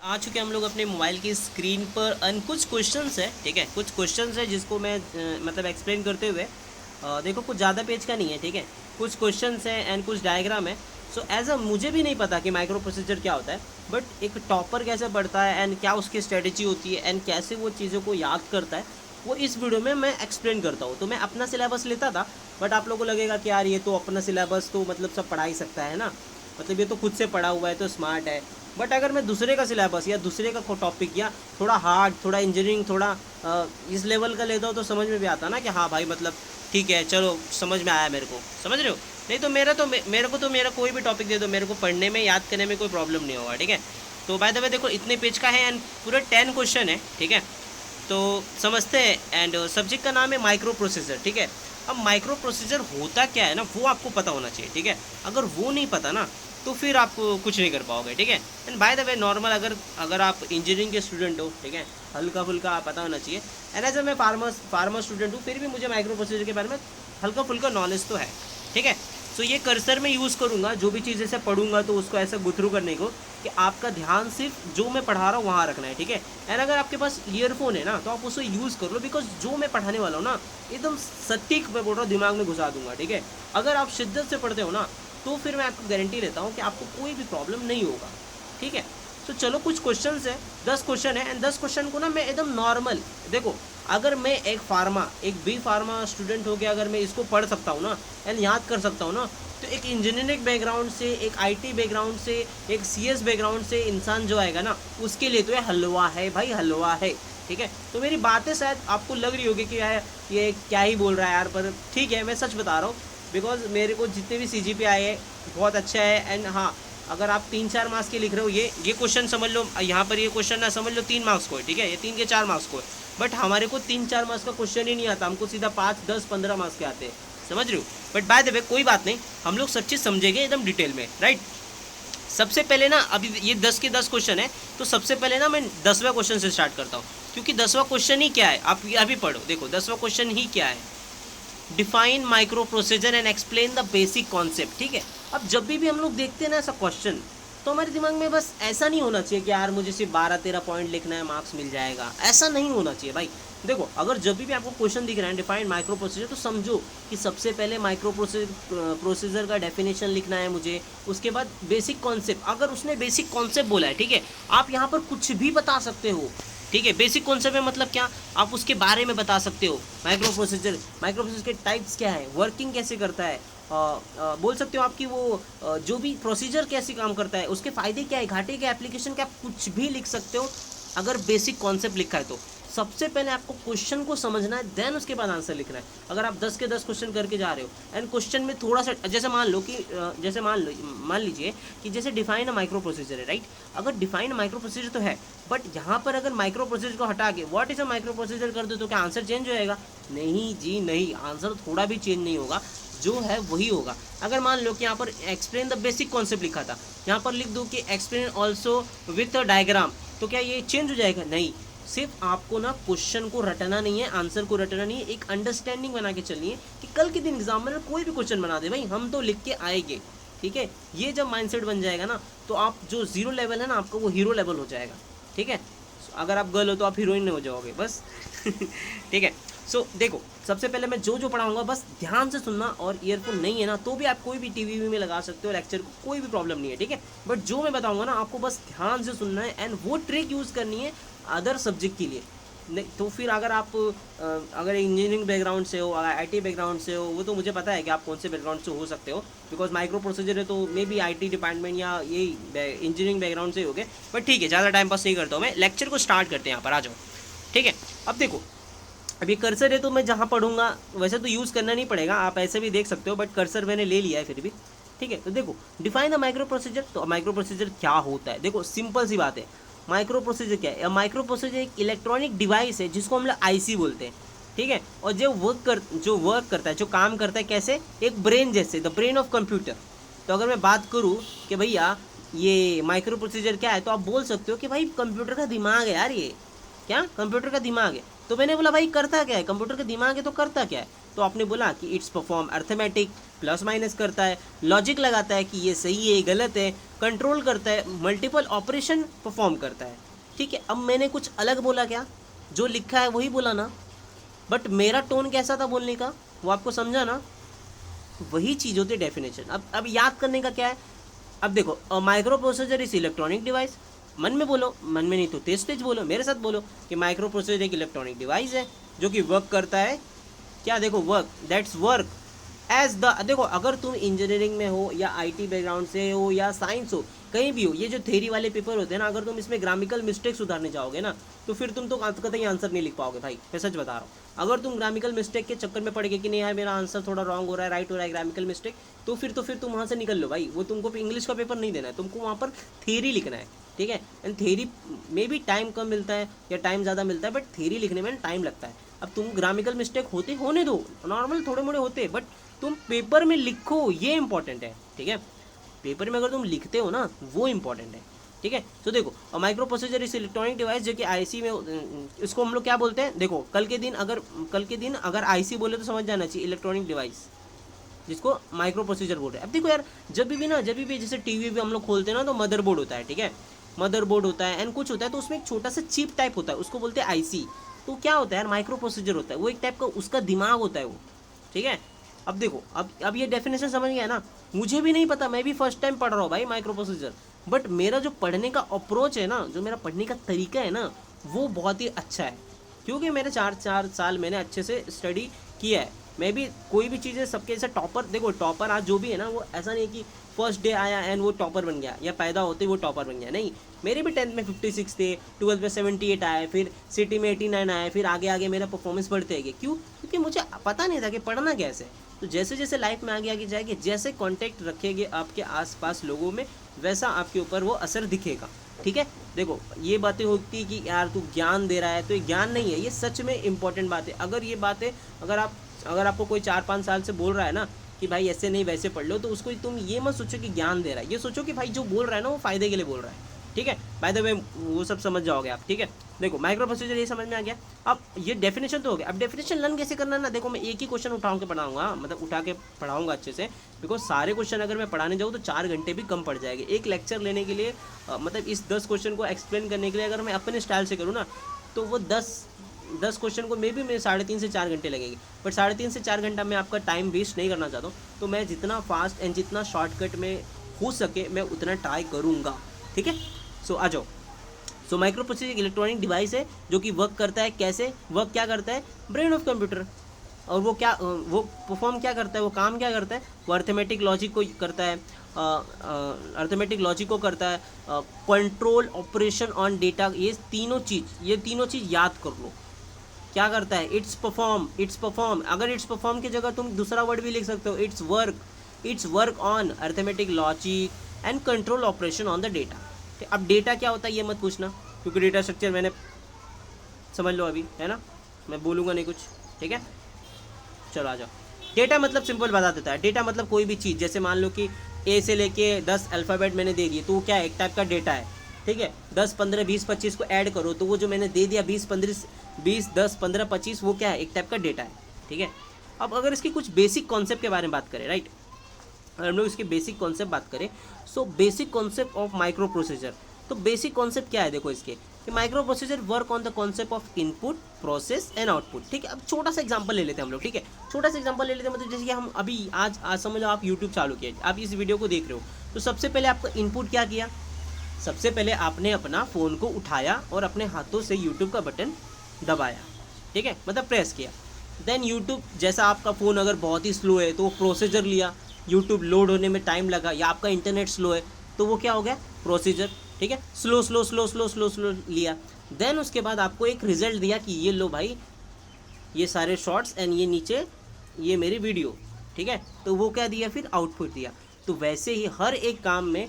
आ चुके हम लोग अपने मोबाइल की स्क्रीन पर एंड कुछ क्वेश्चंस है, ठीक है, कुछ क्वेश्चंस है जिसको मैं मतलब एक्सप्लेन करते हुए देखो कुछ ज़्यादा पेज का नहीं है, ठीक है, कुछ क्वेश्चंस है एंड कुछ डायग्राम है। सो एज अ मुझे भी नहीं पता कि माइक्रो प्रोसीजर क्या होता है, बट एक टॉपर कैसे पढ़ता है एंड क्या उसकी स्ट्रेटेजी होती है एंड कैसे वो चीज़ों को याद करता है, वो इस वीडियो में मैं एक्सप्लेन करता हूँ। तो मैं अपना सिलेबस लेता था, बट आप लोगों को लगेगा कि यार ये तो अपना सिलेबस तो मतलब सब पढ़ा ही सकता है ना, मतलब ये तो खुद से पढ़ा हुआ है तो स्मार्ट है। बट अगर मैं दूसरे का सिलेबस या दूसरे का टॉपिक या थोड़ा हार्ड, थोड़ा इंजीनियरिंग, थोड़ा इस लेवल का लेता हूँ तो समझ में भी आता ना कि हाँ भाई मतलब ठीक है, चलो समझ में आया मेरे को, समझ रहे हो। नहीं तो मेरा कोई भी टॉपिक दे दो, मेरे को पढ़ने में याद करने में कोई प्रॉब्लम नहीं होगा, ठीक है। तो बाय द वे देखो इतने पेज का है एंड पूरे 10 क्वेश्चन है, ठीक है। तो समझते हैं एंड सब्जेक्ट का नाम है माइक्रो प्रोसेसर, ठीक है। अब माइक्रो प्रोसेसर होता क्या है ना, वो आपको पता होना चाहिए, ठीक है। अगर वो नहीं पता ना तो फिर आप कुछ नहीं कर पाओगे, ठीक है। And by the way normal अगर आप इंजीनियरिंग के स्टूडेंट हो, ठीक है, हल्का फुल्का पता होना चाहिए। एंड एज मैं फार्मर स्टूडेंट हूँ, फिर भी मुझे माइक्रो प्रोसेसर के बारे में हल्का फुल्का नॉलेज तो है, ठीक है। सो ये कर्सर में यूज़ करूँगा, जो भी चीज़ ऐसे पढ़ूंगा तो उसको ऐसा गुथरू करने को कि आपका ध्यान सिर्फ जो मैं पढ़ा रहा हूँ वहाँ रखना है, ठीक है। एंड अगर आपके पास ईयरफोन है ना तो आप उसको यूज़ कर लो, बिकॉज जो मैं पढ़ाने वाला हूँ ना एकदम सटीक मैं बोल रहा हूँ दिमाग में घुसा दूंगा, ठीक है। अगर आप शिद्दत से पढ़ते हो ना तो फिर मैं आपको गारंटी लेता हूँ कि आपको कोई भी प्रॉब्लम नहीं होगा, ठीक है। तो चलो कुछ क्वेश्चन है, 10 क्वेश्चन है एंड 10 क्वेश्चन को ना मैं एकदम नॉर्मल, देखो अगर मैं एक बी फार्मा स्टूडेंट हो गया, अगर मैं इसको पढ़ सकता हूँ ना एंड याद कर सकता हूँ ना, तो एक इंजीनियरिंग बैकग्राउंड से, एक आईटी बैकग्राउंड से, एक सीएस बैकग्राउंड से इंसान जो आएगा ना उसके लिए तो ये हलवा है भाई, हलवा है, ठीक है। तो मेरी बातें शायद आपको लग रही होगी कि यार ये क्या ही बोल रहा है यार, पर ठीक है मैं सच बता रहा हूँ। बिकॉज मेरे को जितने भी सीजीपी आए हैं बहुत अच्छा है। एंड हाँ, अगर आप 3-4 मार्क्स के लिख रहे हो, ये क्वेश्चन समझ लो, यहाँ पर ये क्वेश्चन ना समझ लो 3 मार्क्स को है, ठीक है, ये 3 के 4 मार्क्स को है। बट हमारे को 3-4 मार्क्स का क्वेश्चन ही नहीं आता, हमको सीधा 5-10-15 मार्क्स के आते हैं, समझ रहे हो। बट बाय द वे कोई बात नहीं, हम लोग सब चीज़ समझेंगे एकदम डिटेल में, राइट। सबसे पहले ना अभी ये 10 के 10 क्वेश्चन है, तो सबसे पहले ना मैं 10वां क्वेश्चन से स्टार्ट करता हूँ, क्योंकि 10वां क्वेश्चन ही क्या है आप अभी पढ़ो, देखो 10वां क्वेश्चन ही क्या है, define micro procedure and explain the basic concept, ठीक है। अब जब भी हम लोग देखते हैं ना ऐसा क्वेश्चन, तो हमारे दिमाग में बस ऐसा नहीं होना चाहिए कि यार मुझे सिर्फ 12-13 पॉइंट लिखना है, मार्क्स मिल जाएगा, ऐसा नहीं होना चाहिए भाई। देखो अगर जब भी आपको क्वेश्चन दिख रहा है डिफाइंड माइक्रो प्रोसीजर, तो समझो कि सबसे पहले माइक्रो प्रोसीजर का डेफिनेशन लिखना है मुझे, उसके बाद बेसिक कॉन्सेप्ट, अगर उसने बेसिक कॉन्सेप्ट बोला है, ठीक है, आप यहाँ पर कुछ भी बता सकते हो, ठीक है। बेसिक कॉन्सेप्ट में मतलब क्या, आप उसके बारे में बता सकते हो। माइक्रो प्रोसेसर के टाइप्स क्या है, वर्किंग कैसे करता है, बोल सकते हो आपकी वो जो भी प्रोसीजर कैसे काम करता है, उसके फ़ायदे क्या है, घाटे के एप्लीकेशन क्या, आप कुछ भी लिख सकते हो अगर बेसिक कॉन्सेप्ट लिखा है तो। सबसे पहले आपको क्वेश्चन को समझना है, देन उसके बाद आंसर लिखना है। अगर आप 10 के 10 क्वेश्चन करके जा रहे हो एंड क्वेश्चन में थोड़ा सा, जैसे मान लीजिए कि जैसे डिफाइन माइक्रो प्रोसीजर है, राइट। अगर डिफाइन माइक्रो प्रोसीजर तो है, बट यहाँ पर अगर माइक्रो प्रोसीजर को हटा के what is a micro procedure कर दो तो क्या आंसर चेंज हो जाएगा? नहीं जी नहीं, आंसर थोड़ा भी चेंज नहीं होगा, जो है वही होगा। अगर मान लो कि यहाँ पर एक्सप्लेन द बेसिक कॉन्सेप्ट लिखा था, यहाँ पर लिख दो कि explain also with a diagram, तो क्या ये चेंज हो जाएगा? नहीं। सिर्फ आपको ना क्वेश्चन को रटना नहीं है, आंसर को रटना नहीं है, एक अंडरस्टैंडिंग बना के चलनी है कि कल के दिन एग्जाम में कोई भी क्वेश्चन बना दे भाई, हम तो लिख के आएंगे, ठीक है। ये जब माइंडसेट बन जाएगा ना, तो आप जो जीरो लेवल है ना आपका, वो हीरो लेवल हो जाएगा, ठीक है। अगर आप गर्ल हो तो आप हीरोइन हो जाओगे बस ठीक है। सो देखो सबसे पहले मैं जो जो पढ़ाऊंगा बस ध्यान से सुनना, और ईयरफोन नहीं है ना तो भी आप कोई भी टीवी में लगा सकते हो, लेक्चर को कोई भी प्रॉब्लम नहीं है, ठीक है। बट जो मैं बताऊंगा ना आपको बस ध्यान से सुनना है एंड वो ट्रिक यूज़ करनी है अदर सब्जेक्ट के लिए। नहीं तो फिर अगर आप अगर इंजीनियरिंग बैकग्राउंड से हो, आईटी बैकग्राउंड से हो, वो तो मुझे पता है कि आप कौन से बैकग्राउंड से हो सकते हो, बिकॉज माइक्रो प्रोसीजर है तो मे बी आईटी डिपार्टमेंट या यही इंजीनियरिंग बैकग्राउंड से ही हो गए। बट ठीक है, ज़्यादा टाइम पास नहीं करता हूँ मैं, लेक्चर को स्टार्ट करते हैं, यहाँ पर आ जाओ, ठीक है। अब देखो अब ये कर्सर है तो मैं जहाँ पढ़ूंगा वैसे तो यूज़ करना नहीं पड़ेगा, आप ऐसे भी देख सकते हो, बट कर्सर मैंने ले लिया है फिर भी, ठीक है। तो देखो डिफाइन द माइक्रो प्रोसीजर, तो माइक्रो प्रोसीजर क्या होता है, देखो सिंपल सी बात है। माइक्रो प्रोसीजर क्या है? माइक्रो प्रोसीजर एक इलेक्ट्रॉनिक डिवाइस है जिसको हम लोग आईसी बोलते हैं, ठीक है। और जो वर्क करता है, जो काम करता है कैसे, एक ब्रेन जैसे, द ब्रेन ऑफ कंप्यूटर। तो अगर मैं बात करूँ कि भैया ये माइक्रो प्रोसीजर क्या है, तो आप बोल सकते हो कि भाई कंप्यूटर का दिमाग है यार, ये क्या कंप्यूटर का दिमाग है। तो मैंने बोला भाई करता क्या है, कंप्यूटर का दिमाग है तो करता क्या है? तो आपने बोला कि it's perform arithmetic, plus minus करता है, लॉजिक लगाता है कि ये सही है गलत है, कंट्रोल करता है, मल्टीपल ऑपरेशन परफॉर्म करता है। ठीक है, अब मैंने कुछ अलग बोला क्या? जो लिखा है वही बोला ना, बट मेरा टोन कैसा था बोलने का वो आपको समझा ना? वही चीज़ होती है डेफिनेशन। अब याद करने का क्या है? अब देखो, micro processor is electronic device. मन में बोलो, मन में नहीं तो तेज तेज बोलो, मेरे साथ बोलो कि माइक्रो प्रोसेसर एक इलेक्ट्रॉनिक डिवाइस है जो कि वर्क करता है क्या? देखो, work, that's work as the, देखो अगर तुम इंजीनियरिंग में हो या आईटी बैकग्राउंड से हो या साइंस हो, कहीं भी हो, ये जो थ्योरी वाले पेपर होते हैं ना, अगर तुम इसमें ग्रामिकल मिस्टेक सुधारने जाओगे ना, तो फिर तुम तो कतई आंसर नहीं लिख पाओगे भाई, मैं सच बता रहा हूँ। अगर तुम ग्रामिकल मिस्टेक के चक्कर में पड़ गए कि नहीं यार मेरा आंसर थोड़ा रॉन्ग हो रहा है, राइट हो रहा है, ग्रामिकल मिस्टेक, तो फिर तुम वहाँ से निकल लो भाई। वो तुमको इंग्लिश का पेपर नहीं देना है, तुमको वहाँ पर थ्योरी लिखना है। ठीक है, एंड थ्योरी में भी टाइम कम मिलता है या टाइम ज़्यादा मिलता है, बट थ्योरी लिखने में टाइम लगता है। अब तुम ग्रामिकल मिस्टेक होते होने दो, नॉर्मल थोड़े मोड़े होते, बट तुम पेपर में लिखो, ये इंपॉर्टेंट है। ठीक है, पेपर में अगर तुम लिखते हो ना, वो इंपॉर्टेंट है। ठीक है, तो देखो, माइक्रो प्रोसेसर इस इलेक्ट्रॉनिक डिवाइस जो कि आईसी में, इसको हम लोग क्या बोलते हैं? देखो, कल के दिन अगर आईसी बोले तो समझ जाना चाहिए इलेक्ट्रॉनिक डिवाइस, जिसको माइक्रो प्रोसेसर बोल रहे हैं। अब देखो यार, जब भी जैसे टीवी भी हम लोग खोलते हैं ना, तो मदरबोर्ड होता है। ठीक है, मदरबोर्ड होता है एंड कुछ होता है, तो उसमें एक छोटा सा चिप टाइप होता है, उसको बोलते हैं आईसी। तो क्या होता है यार, माइक्रो प्रोसेसर होता है, वो एक टाइप का उसका दिमाग होता है वो। ठीक है, अब देखो, अब ये डेफिनेशन समझ गया ना? मुझे भी नहीं पता, मैं भी फर्स्ट टाइम पढ़ रहा हूँ भाई माइक्रो प्रोसेसर, बट मेरा जो पढ़ने का अप्रोच है ना, जो मेरा पढ़ने का तरीका है ना, वो बहुत ही अच्छा है, क्योंकि मेरे 4 साल मैंने अच्छे से स्टडी किया है। मैं भी कोई भी चीज़ें सबके जैसे टॉपर, देखो टॉपर आज जो भी है ना, वो ऐसा नहीं कि फर्स्ट डे आया एंड वो टॉपर बन गया, या पैदा होते वो टॉपर बन गया, नहीं। मेरे भी 10th में 56 थे, 12th में 78 आए, फिर सिटी में 89 आए, फिर आगे आगे मेरा परफॉर्मेंस बढ़ते गए। क्यों? क्योंकि मुझे पता नहीं था कि पढ़ना कैसे। तो जैसे जैसे लाइफ में आगे आगे जाएगी, जैसे कॉन्टेक्ट रखेंगे आपके आसपास लोगों में, वैसा आपके ऊपर वो असर दिखेगा। ठीक है, देखो ये बातें होती कि यार तू ज्ञान दे रहा है, तो ये ज्ञान नहीं है, ये सच में इंपॉर्टेंट बात है। अगर ये बातें, अगर आपको कोई 4-5 साल से बोल रहा है ना कि भाई ऐसे नहीं वैसे पढ़ लो, तो उसको तुम ये मत सोचो कि ज्ञान दे रहा है, ये सोचो कि भाई जो बोल रहा है ना वो फायदे के लिए बोल रहा है। ठीक है, बाय द वे वो सब समझ जाओगे आप। ठीक है, देखो माइक्रो प्रोसेसर ये समझ में आ गया। अब ये डेफिनेशन तो हो गया, अब डेफिनेशन लर्न कैसे करना है ना, देखो मैं एक ही क्वेश्चन उठा के पढ़ाऊंगा, मतलब उठा के पढ़ाऊंगा अच्छे से, बिकॉज सारे क्वेश्चन अगर मैं पढ़ाने जाऊँ तो 4 घंटे भी कम पड़ जाएंगे एक लेक्चर लेने के लिए। मतलब इस 10 क्वेश्चन को एक्सप्लेन करने के लिए अगर मैं अपने स्टाइल से करूँ ना, तो वो 10 क्वेश्चन को मे भी मेरे 3.5 से 4 घंटे लगेंगे, बट 3.5 से 4 घंटा मैं आपका टाइम वेस्ट नहीं करना चाहता हूँ। तो मैं जितना फास्ट एंड जितना शॉर्टकट में हो सके मैं उतना ट्राई करूँगा। ठीक है, सो आ जाओ। सो माइक्रो प्रोसेसर एक इलेक्ट्रॉनिक डिवाइस है जो कि वर्क करता है, कैसे वर्क क्या करता है? Brain of computer. और वो परफॉर्म क्या करता है, वो काम क्या करता है? वो अर्थमेटिक लॉजिक को करता है, कंट्रोल ऑपरेशन ऑन डेटा। ये तीनों चीज़ याद कर लो। क्या करता है? It's perform. अगर इट्स परफॉर्म की जगह तुम दूसरा वर्ड भी लिख सकते हो, it's work on arithmetic logic and control operation on the data. अब डेटा क्या होता है ये मत पूछना, क्योंकि डेटा स्ट्रक्चर मैंने समझ लो अभी, है ना, मैं बोलूँगा नहीं कुछ। ठीक है, चलो आ जाओ। डेटा मतलब सिंपल बता देता है, डेटा मतलब कोई भी चीज़, जैसे मान लो कि ए से लेके 10 अल्फ़ाबेट मैंने दे दिए, तो वो क्या है? एक टाइप का डेटा है। ठीक है, 10, 15, 20, 25 को ऐड करो, तो वो जो मैंने दे दिया 20, 10, 15, 25, वो क्या है? एक टाइप का डेटा है। ठीक है, अब अगर इसकी कुछ बेसिक कॉन्सेप्ट के बारे में बात करें, राइट, अगर हम लोग इसके बेसिक कॉन्सेप्ट बात करें, so basic concept of micro processor. तो बेसिक कॉन्सेप्ट क्या है? देखो इसके कि micro processor work on the concept of input, process and output. ठीक है, अब छोटा सा एग्जांपल ले लेते हैं हम लोग। ठीक है, छोटा सा एग्जांपल ले लेते हैं, मतलब जैसे कि हम अभी आज समझ लो आप यूट्यूब चालू किया, आप इस वीडियो को देख रहे हो, तो सबसे पहले आपका इनपुट क्या किया? सबसे पहले आपने अपना फ़ोन को उठाया और अपने हाथों से यूट्यूब का बटन दबाया। ठीक है, मतलब प्रेस किया। देन यूट्यूब, जैसा आपका फ़ोन अगर बहुत ही स्लो है तो वो प्रोसेसर लिया, यूट्यूब लोड होने में टाइम लगा, या आपका इंटरनेट स्लो है तो वो क्या हो गया? प्रोसीजर। ठीक है, स्लो लिया। देन उसके बाद आपको एक रिजल्ट दिया कि ये लो भाई, ये सारे शॉर्ट्स एंड ये नीचे ये मेरी वीडियो। ठीक है, तो वो क्या दिया? फिर आउटपुट दिया। तो वैसे ही हर एक काम में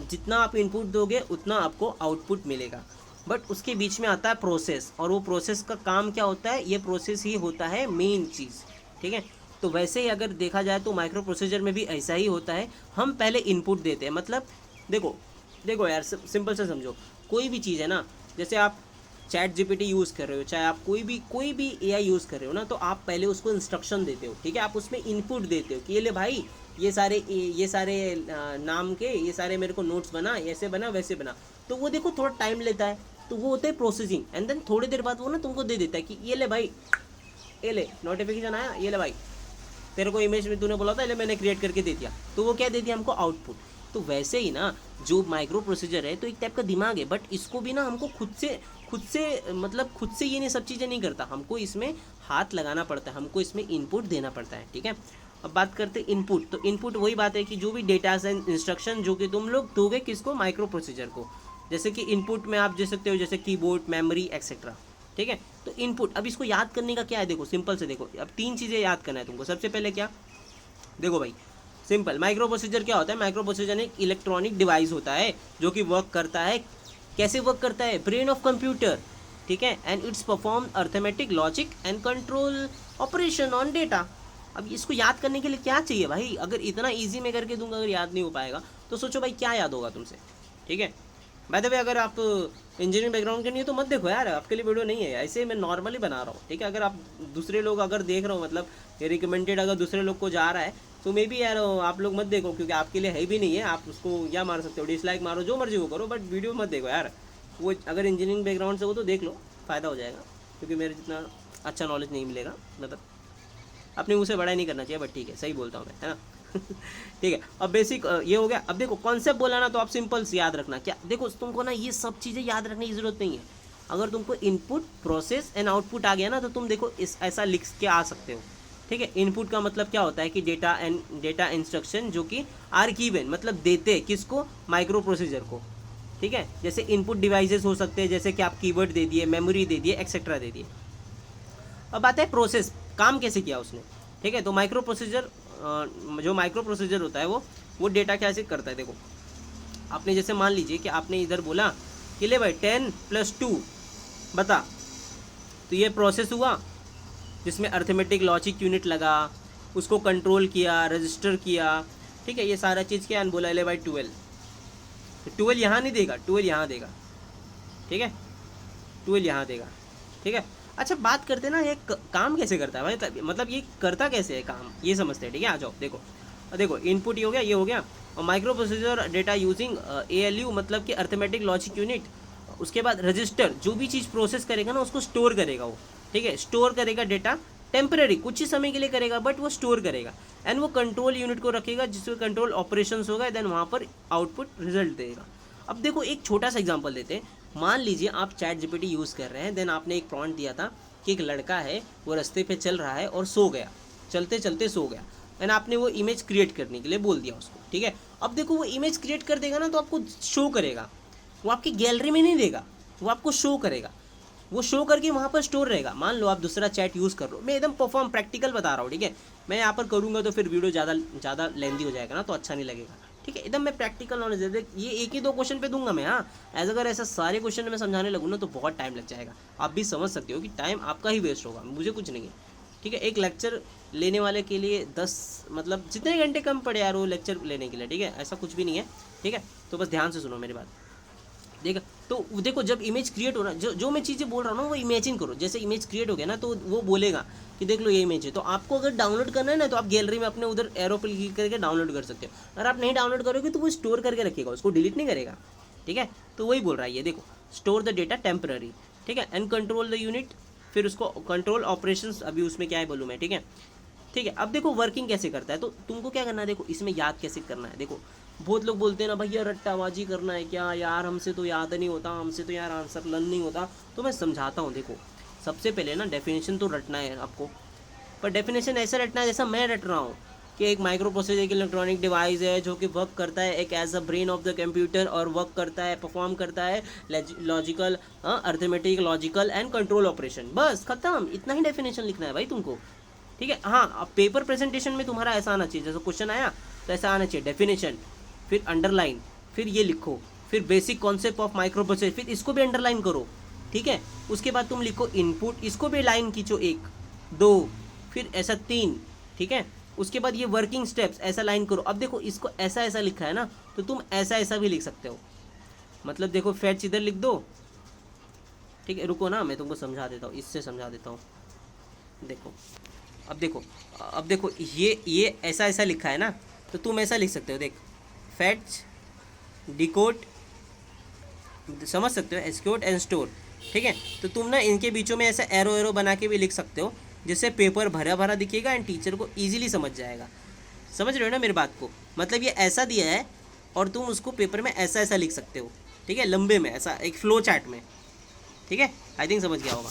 जितना आप इनपुट दोगे उतना आपको आउटपुट मिलेगा, बट उसके बीच में आता है प्रोसेस, और वो प्रोसेस का काम क्या होता है? ये प्रोसेस ही होता है मेन चीज़। ठीक है, तो वैसे ही अगर देखा जाए तो माइक्रो प्रोसेसर में भी ऐसा ही होता है। हम पहले इनपुट देते हैं, मतलब देखो यार, सिंपल से समझो, कोई भी चीज़ है ना, जैसे आप चैट जीपीटी यूज़ कर रहे हो, चाहे आप कोई भी एआई यूज़ कर रहे हो ना, तो आप पहले उसको इंस्ट्रक्शन देते हो, ठीक है, आप उसमें इनपुट देते हो कि ये ले भाई, ये सारे नाम के ये सारे मेरे को नोट्स बना, ऐसे बना वैसे बना। तो वो देखो थोड़ा टाइम लेता है, तो वो होता है प्रोसेसिंग, एंड देन थोड़ी देर बाद वो ना तुमको दे देता है कि ये ले भाई, ये ले नोटिफिकेशन आया, ये ले भाई, तेरे को इमेज में तूने बोला था, ले मैंने क्रिएट करके दे दिया। तो वो क्या दे दिया हमको, आउटपुट। तो वैसे ही ना जो माइक्रो प्रोसीजर है तो एक टाइप का दिमाग है, बट इसको भी ना हमको खुद से ये नहीं सब चीज़ें नहीं करता, हमको इसमें हाथ लगाना पड़ता है, हमको इसमें इनपुट देना पड़ता है, ठीक है। अब बात करते हैं इनपुट। तो इनपुट वही बात है कि जो भी डेटास एंड इंस्ट्रक्शन जो कि तुम लोग दोगे किसको, माइक्रो प्रोसीजर को। जैसे कि इनपुट में आप दे सकते हो जैसे कीबोर्ड, मेमोरी एक्सेट्रा, ठीक है। तो इनपुट, अब इसको याद करने का क्या है, देखो सिंपल से देखो, अब 3 चीज़ें याद करना है तुमको। सबसे पहले क्या, देखो भाई सिंपल, माइक्रो प्रोसीजर क्या होता है, माइक्रो प्रोसीजर एक इलेक्ट्रॉनिक डिवाइस होता है जो कि वर्क करता है, कैसे वर्क करता है, ब्रेन ऑफ कंप्यूटर, ठीक है, and it's perform arithmetic logic and control operation on data. अब इसको याद करने के लिए क्या चाहिए भाई, अगर इतना ईजी में करके दूंगा, अगर याद नहीं हो पाएगा तो सोचो भाई क्या याद होगा तुमसे, ठीक है। बाय द वे अगर आप इंजीनियरिंग बैकग्राउंड के नहीं हो तो मत देखो यार, आपके लिए वीडियो नहीं है, ऐसे मैं नॉर्मली बना रहा हूँ, ठीक है। अगर आप दूसरे लोग अगर देख रहे हो, मतलब ये रिकमेंडेड अगर दूसरे लोग को जा रहा है तो मे बी यार आप लोग मत देखो, क्योंकि आपके लिए है भी नहीं है, आप उसको क्या मार सकते हो, डिसलाइक मारो, जो मर्जी वो करो, बट वीडियो मत देखो यार। वो अगर इंजीनियरिंग बैकग्राउंड से हो तो देख लो, फ़ायदा हो जाएगा, क्योंकि मेरे जितना अच्छा नॉलेज नहीं मिलेगा, मतलब अपने मुँह से बड़ा नहीं करना चाहिए, बट ठीक है, सही बोलता हूँ मैं, है ना। ठीक है, अब बेसिक ये हो गया। अब देखो कॉन्सेप्ट बोला ना, तो आप सिंपल से याद रखना क्या, देखो तुमको ना ये सब चीज़ें याद रखने की जरूरत नहीं है। अगर तुमको इनपुट, प्रोसेस एंड आउटपुट आ गया ना, तो तुम देखो इस ऐसा लिख के आ सकते हो, ठीक है। इनपुट का मतलब क्या होता है कि डेटा इंस्ट्रक्शन जो कि आर गिवन, मतलब देते किसको, माइक्रो प्रोसीजर को, ठीक है। जैसे इनपुट डिवाइसेस हो सकते हैं, जैसे कि आप कीवर्ड दे दिए, मेमोरी दे दिए, एक्सेट्रा दे दिए। अब आता है प्रोसेस, काम कैसे किया उसने, ठीक है। तो माइक्रो प्रोसीजर, जो माइक्रो प्रोसीजर होता है वो डेटा कैसे करता है, देखो आपने जैसे मान लीजिए कि आपने इधर बोला कि ले भाई 10 + 2 बता, तो ये प्रोसेस हुआ जिसमें अर्थमेटिक लॉजिक यूनिट लगा, उसको कंट्रोल किया, रजिस्टर किया, ठीक है, ये सारा चीज़ किया, बोला ले भाई 12, तो 12 यहाँ नहीं देगा, 12 यहाँ देगा, ठीक है, 12 यहाँ देगा, ठीक है। अच्छा बात करते हैं ना ये काम कैसे करता है भाई, मतलब ये करता कैसे है काम, ये समझते हैं, ठीक है। आ जाओ देखो इनपुट ये हो गया, ये हो गया, और micro procedure data using ALU, मतलब कि अर्थमेटिक लॉजिक यूनिट। उसके बाद रजिस्टर, जो भी चीज़ प्रोसेस करेगा ना उसको स्टोर करेगा वो, ठीक है, स्टोर करेगा डेटा, टेम्परेरी कुछ ही समय के लिए करेगा, बट वो स्टोर करेगा। एंड वो कंट्रोल यूनिट को रखेगा जिसमें कंट्रोल ऑपरेशंस होगा, देन वहाँ पर आउटपुट रिजल्ट देगा। अब देखो एक छोटा सा एग्जांपल देते हैं, मान लीजिए आप चैट जीपीटी यूज़ कर रहे हैं, देन आपने एक प्रॉम्प्ट दिया था कि एक लड़का है वो रास्ते पे चल रहा है और सो गया, चलते चलते सो गया, एंड आपने वो इमेज क्रिएट करने के लिए बोल दिया उसको, ठीक है। अब देखो वो इमेज क्रिएट कर देगा ना, तो आपको शो करेगा, वो आपकी गैलरी में नहीं देगा, वो आपको शो करेगा, वो शो करके वहाँ पर स्टोर रहेगा। मान लो आप दूसरा चैट यूज़ कर रहे हो, मैं एकदम परफॉर्म प्रैक्टिकल बता रहा हूँ, ठीक है। मैं यहाँ पर करूँगा तो फिर वीडियो ज़्यादा लेंदी हो जाएगा ना, तो अच्छा नहीं लगेगा, ठीक है। एकदम मैं प्रैक्टिकल नॉलेज दे, ये एक ही 2 क्वेश्चन पे दूंगा मैं, हाँ। अगर ऐसा सारे क्वेश्चन में समझाने लगूँ ना तो बहुत टाइम लग जाएगा, आप भी समझ सकते हो कि टाइम आपका ही वेस्ट होगा, मुझे कुछ नहीं है, ठीक है। एक लेक्चर लेने वाले के लिए 10, मतलब जितने घंटे कम पड़े यार वो लेक्चर लेने के लिए, ठीक है, ऐसा कुछ भी नहीं है, ठीक है। तो बस ध्यान से सुनो मेरी बात, देखा। तो देखो जब इमेज क्रिएट हो रहा है, जो मैं चीज़ें बोल रहा हूँ ना वो इमेजिन करो, जैसे इमेज क्रिएट हो गया ना तो वो बोलेगा कि देख लो ये इमेज है, तो आपको अगर डाउनलोड करना है ना तो आप गैलरी में अपने उधर एरो पे क्लिक करके डाउनलोड कर सकते हो। अगर आप नहीं डाउनलोड करोगे तो वो स्टोर करके रखेगा, उसको डिलीट नहीं करेगा, ठीक है। तो वही बोल रहा है ये, देखो स्टोर द डेटा टेम्पररी, ठीक है, एंड कंट्रोल द यूनिट, फिर उसको कंट्रोल ऑपरेशंस, अभी उसमें क्या है बोलूँ मैं, ठीक है, ठीक है। अब देखो वर्किंग कैसे करता है, तो तुमको क्या करना है, देखो इसमें याद कैसे करना है। देखो बहुत लोग बोलते हैं ना भैया रट्टाबाजी करना है क्या यार, हमसे तो याद नहीं होता, हमसे तो यार आंसर लर्न नहीं होता। तो मैं समझाता हूँ, देखो सबसे पहले ना डेफिनेशन तो रटना है आपको, पर डेफिनेशन ऐसा रटना है जैसा मैं रट रहा हूँ कि एक माइक्रो प्रोसेसर एक इलेक्ट्रॉनिक डिवाइस है जो कि वर्क करता है एक as a brain of the computer, और वर्क करता है, परफॉर्म करता है logical, arithmetic, logical and control operation. बस खत्म, इतना ही डेफिनेशन लिखना है भाई तुमको, ठीक है। हाँ पेपर प्रेजेंटेशन में तुम्हारा ऐसा आना चाहिए, जैसे क्वेश्चन आया तो ऐसा आना चाहिए, डेफिनेशन, फिर अंडरलाइन, फिर ये लिखो, फिर basic concept of micro processor, फिर इसको भी अंडरलाइन करो, ठीक है। उसके बाद तुम लिखो इनपुट, इसको भी लाइन खींचो 1 2, फिर ऐसा 3, ठीक है। उसके बाद ये वर्किंग स्टेप्स ऐसा लाइन करो। अब देखो इसको ऐसा ऐसा लिखा है ना, तो तुम ऐसा ऐसा भी लिख सकते हो, मतलब देखो फैच इधर लिख दो, ठीक है, रुको ना, मैं तुमको समझा देता हूँ, इससे समझा देता हूँ। देखो अब देखो ये ऐसा ऐसा लिखा है ना, तो तुम ऐसा लिख सकते हो, देख, फैच, डिकोड, समझ सकते हो, एक्सक्यूट एंड स्टोर। ठीक है, तो तुम ना इनके बीचों में ऐसा एरो एरो बना के भी लिख सकते हो, जिससे पेपर भरा भरा दिखेगा एंड टीचर को ईजिली समझ जाएगा। समझ रहे हो ना मेरी बात को? मतलब ये ऐसा दिया है और तुम उसको पेपर में ऐसा ऐसा लिख सकते हो, ठीक है, लंबे में, ऐसा एक फ्लो चार्ट में। ठीक है, आई थिंक समझ गया होगा।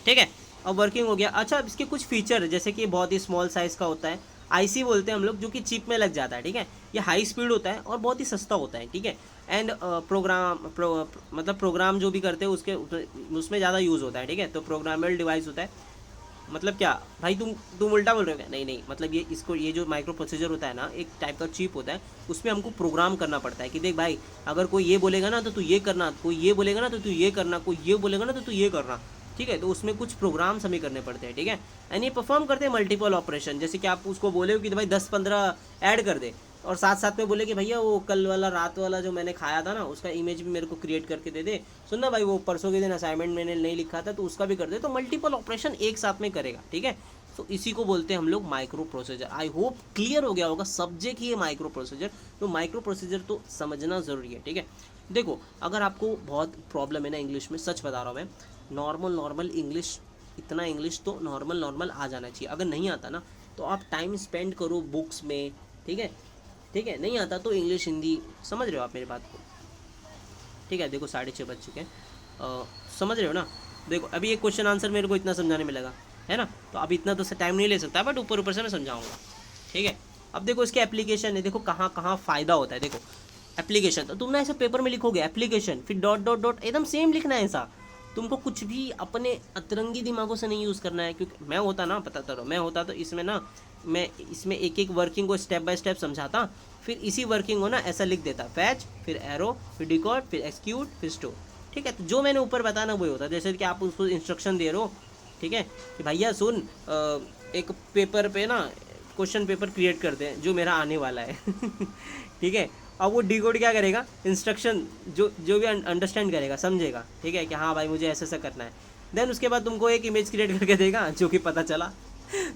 ठीक है, अब वर्किंग हो गया। अच्छा, अब इसके कुछ फीचर, जैसे कि बहुत ही स्मॉल साइज़ का होता है, आईसी बोलते हैं हम लोग, जो कि चिप में लग जाता है। ठीक है, ये हाई स्पीड होता है और बहुत ही सस्ता होता है। ठीक है, एंड मतलब प्रोग्राम जो भी करते हैं उसमें ज़्यादा यूज़ होता है। ठीक है, तो प्रोग्रामेबल डिवाइस होता है। मतलब क्या भाई, तुम उल्टा बोल रहे हो क्या? नहीं नहीं, मतलब ये जो माइक्रो प्रोसीजर होता है ना, एक टाइप का चिप होता है, उसमें हमको प्रोग्राम करना पड़ता है कि देख भाई, अगर कोई ये बोलेगा ना तो तू ये करना, कोई ये बोलेगा ना तो तू ये करना, कोई ये बोलेगा ना तो तू ये करना। ठीक है, तो उसमें कुछ प्रोग्राम्स हमें करने पड़ते हैं। ठीक है, एंड ये परफॉर्म करते हैं मल्टीपल ऑपरेशन। जैसे कि आप उसको बोले हो कि भाई 10-15 ऐड कर दे, और साथ साथ में बोले कि भैया वो कल वाला रात वाला जो मैंने खाया था ना, उसका इमेज भी मेरे को क्रिएट करके दे दे। सुन ना भाई, वो परसों के दिन असाइनमेंट मैंने नहीं लिखा था, तो उसका भी कर दे। तो मल्टीपल ऑपरेशन एक साथ में करेगा। ठीक है, तो इसी को बोलते हैं हम लोग micro procedure. I hope clear हो गया होगा, सब्जेक्ट ही है माइक्रो प्रोसीजर, तो माइक्रो प्रोसीजर तो समझना ज़रूरी है। ठीक है, देखो, अगर आपको बहुत प्रॉब्लम है ना इंग्लिश में, सच बता रहा हूँ मैं, नॉर्मल इंग्लिश, इतना इंग्लिश तो नॉर्मल आ जाना चाहिए। अगर नहीं आता ना, तो आप टाइम स्पेंड करो बुक्स में। ठीक है, ठीक है, नहीं आता तो इंग्लिश हिंदी, समझ रहे हो आप मेरी बात को? ठीक है, देखो 6:30 बज चुके हैं, समझ रहे हो ना? देखो, अभी एक क्वेश्चन आंसर मेरे को इतना समझाने में लगा है ना, तो अभी इतना तो टाइम नहीं ले सकता, बट ऊपर ऊपर से मैं समझाऊंगा। ठीक है, अब देखो इसके एप्लीकेशन है, देखो कहाँ कहाँ फ़ायदा होता है। देखो एप्लीकेशन, तो तुम ना ऐसे पेपर में लिखोगे एप्लीकेशन, फिर डॉट डॉट डॉट, एकदम सेम लिखना है ऐसा। तुमको कुछ भी अपने अतरंगी दिमागों से नहीं यूज़ करना है, क्योंकि मैं होता ना, पता करो, मैं होता तो इसमें ना, मैं इसमें एक एक वर्किंग को स्टेप बाय स्टेप समझाता, फिर इसी वर्किंग को ना ऐसा लिख देता, फैच, फिर एरो, फिर डिकॉर्ड, फिर एक्सक्यूट, फिर स्टोर। ठीक है, तो जो मैंने ऊपर बताया ना वही होता है। जैसे कि आप उसको इंस्ट्रक्शन दे रहे हो, ठीक है, कि भैया सुन, एक पेपर पे ना क्वेश्चन पेपर क्रिएट कर दे जो मेरा आने वाला है। ठीक है, अब वो डिकोड क्या करेगा, इंस्ट्रक्शन जो भी अंडरस्टैंड करेगा, समझेगा। ठीक है, कि हाँ भाई मुझे ऐसा ऐसा करना है। देन उसके बाद तुमको एक इमेज क्रिएट करके देगा, जो कि पता चला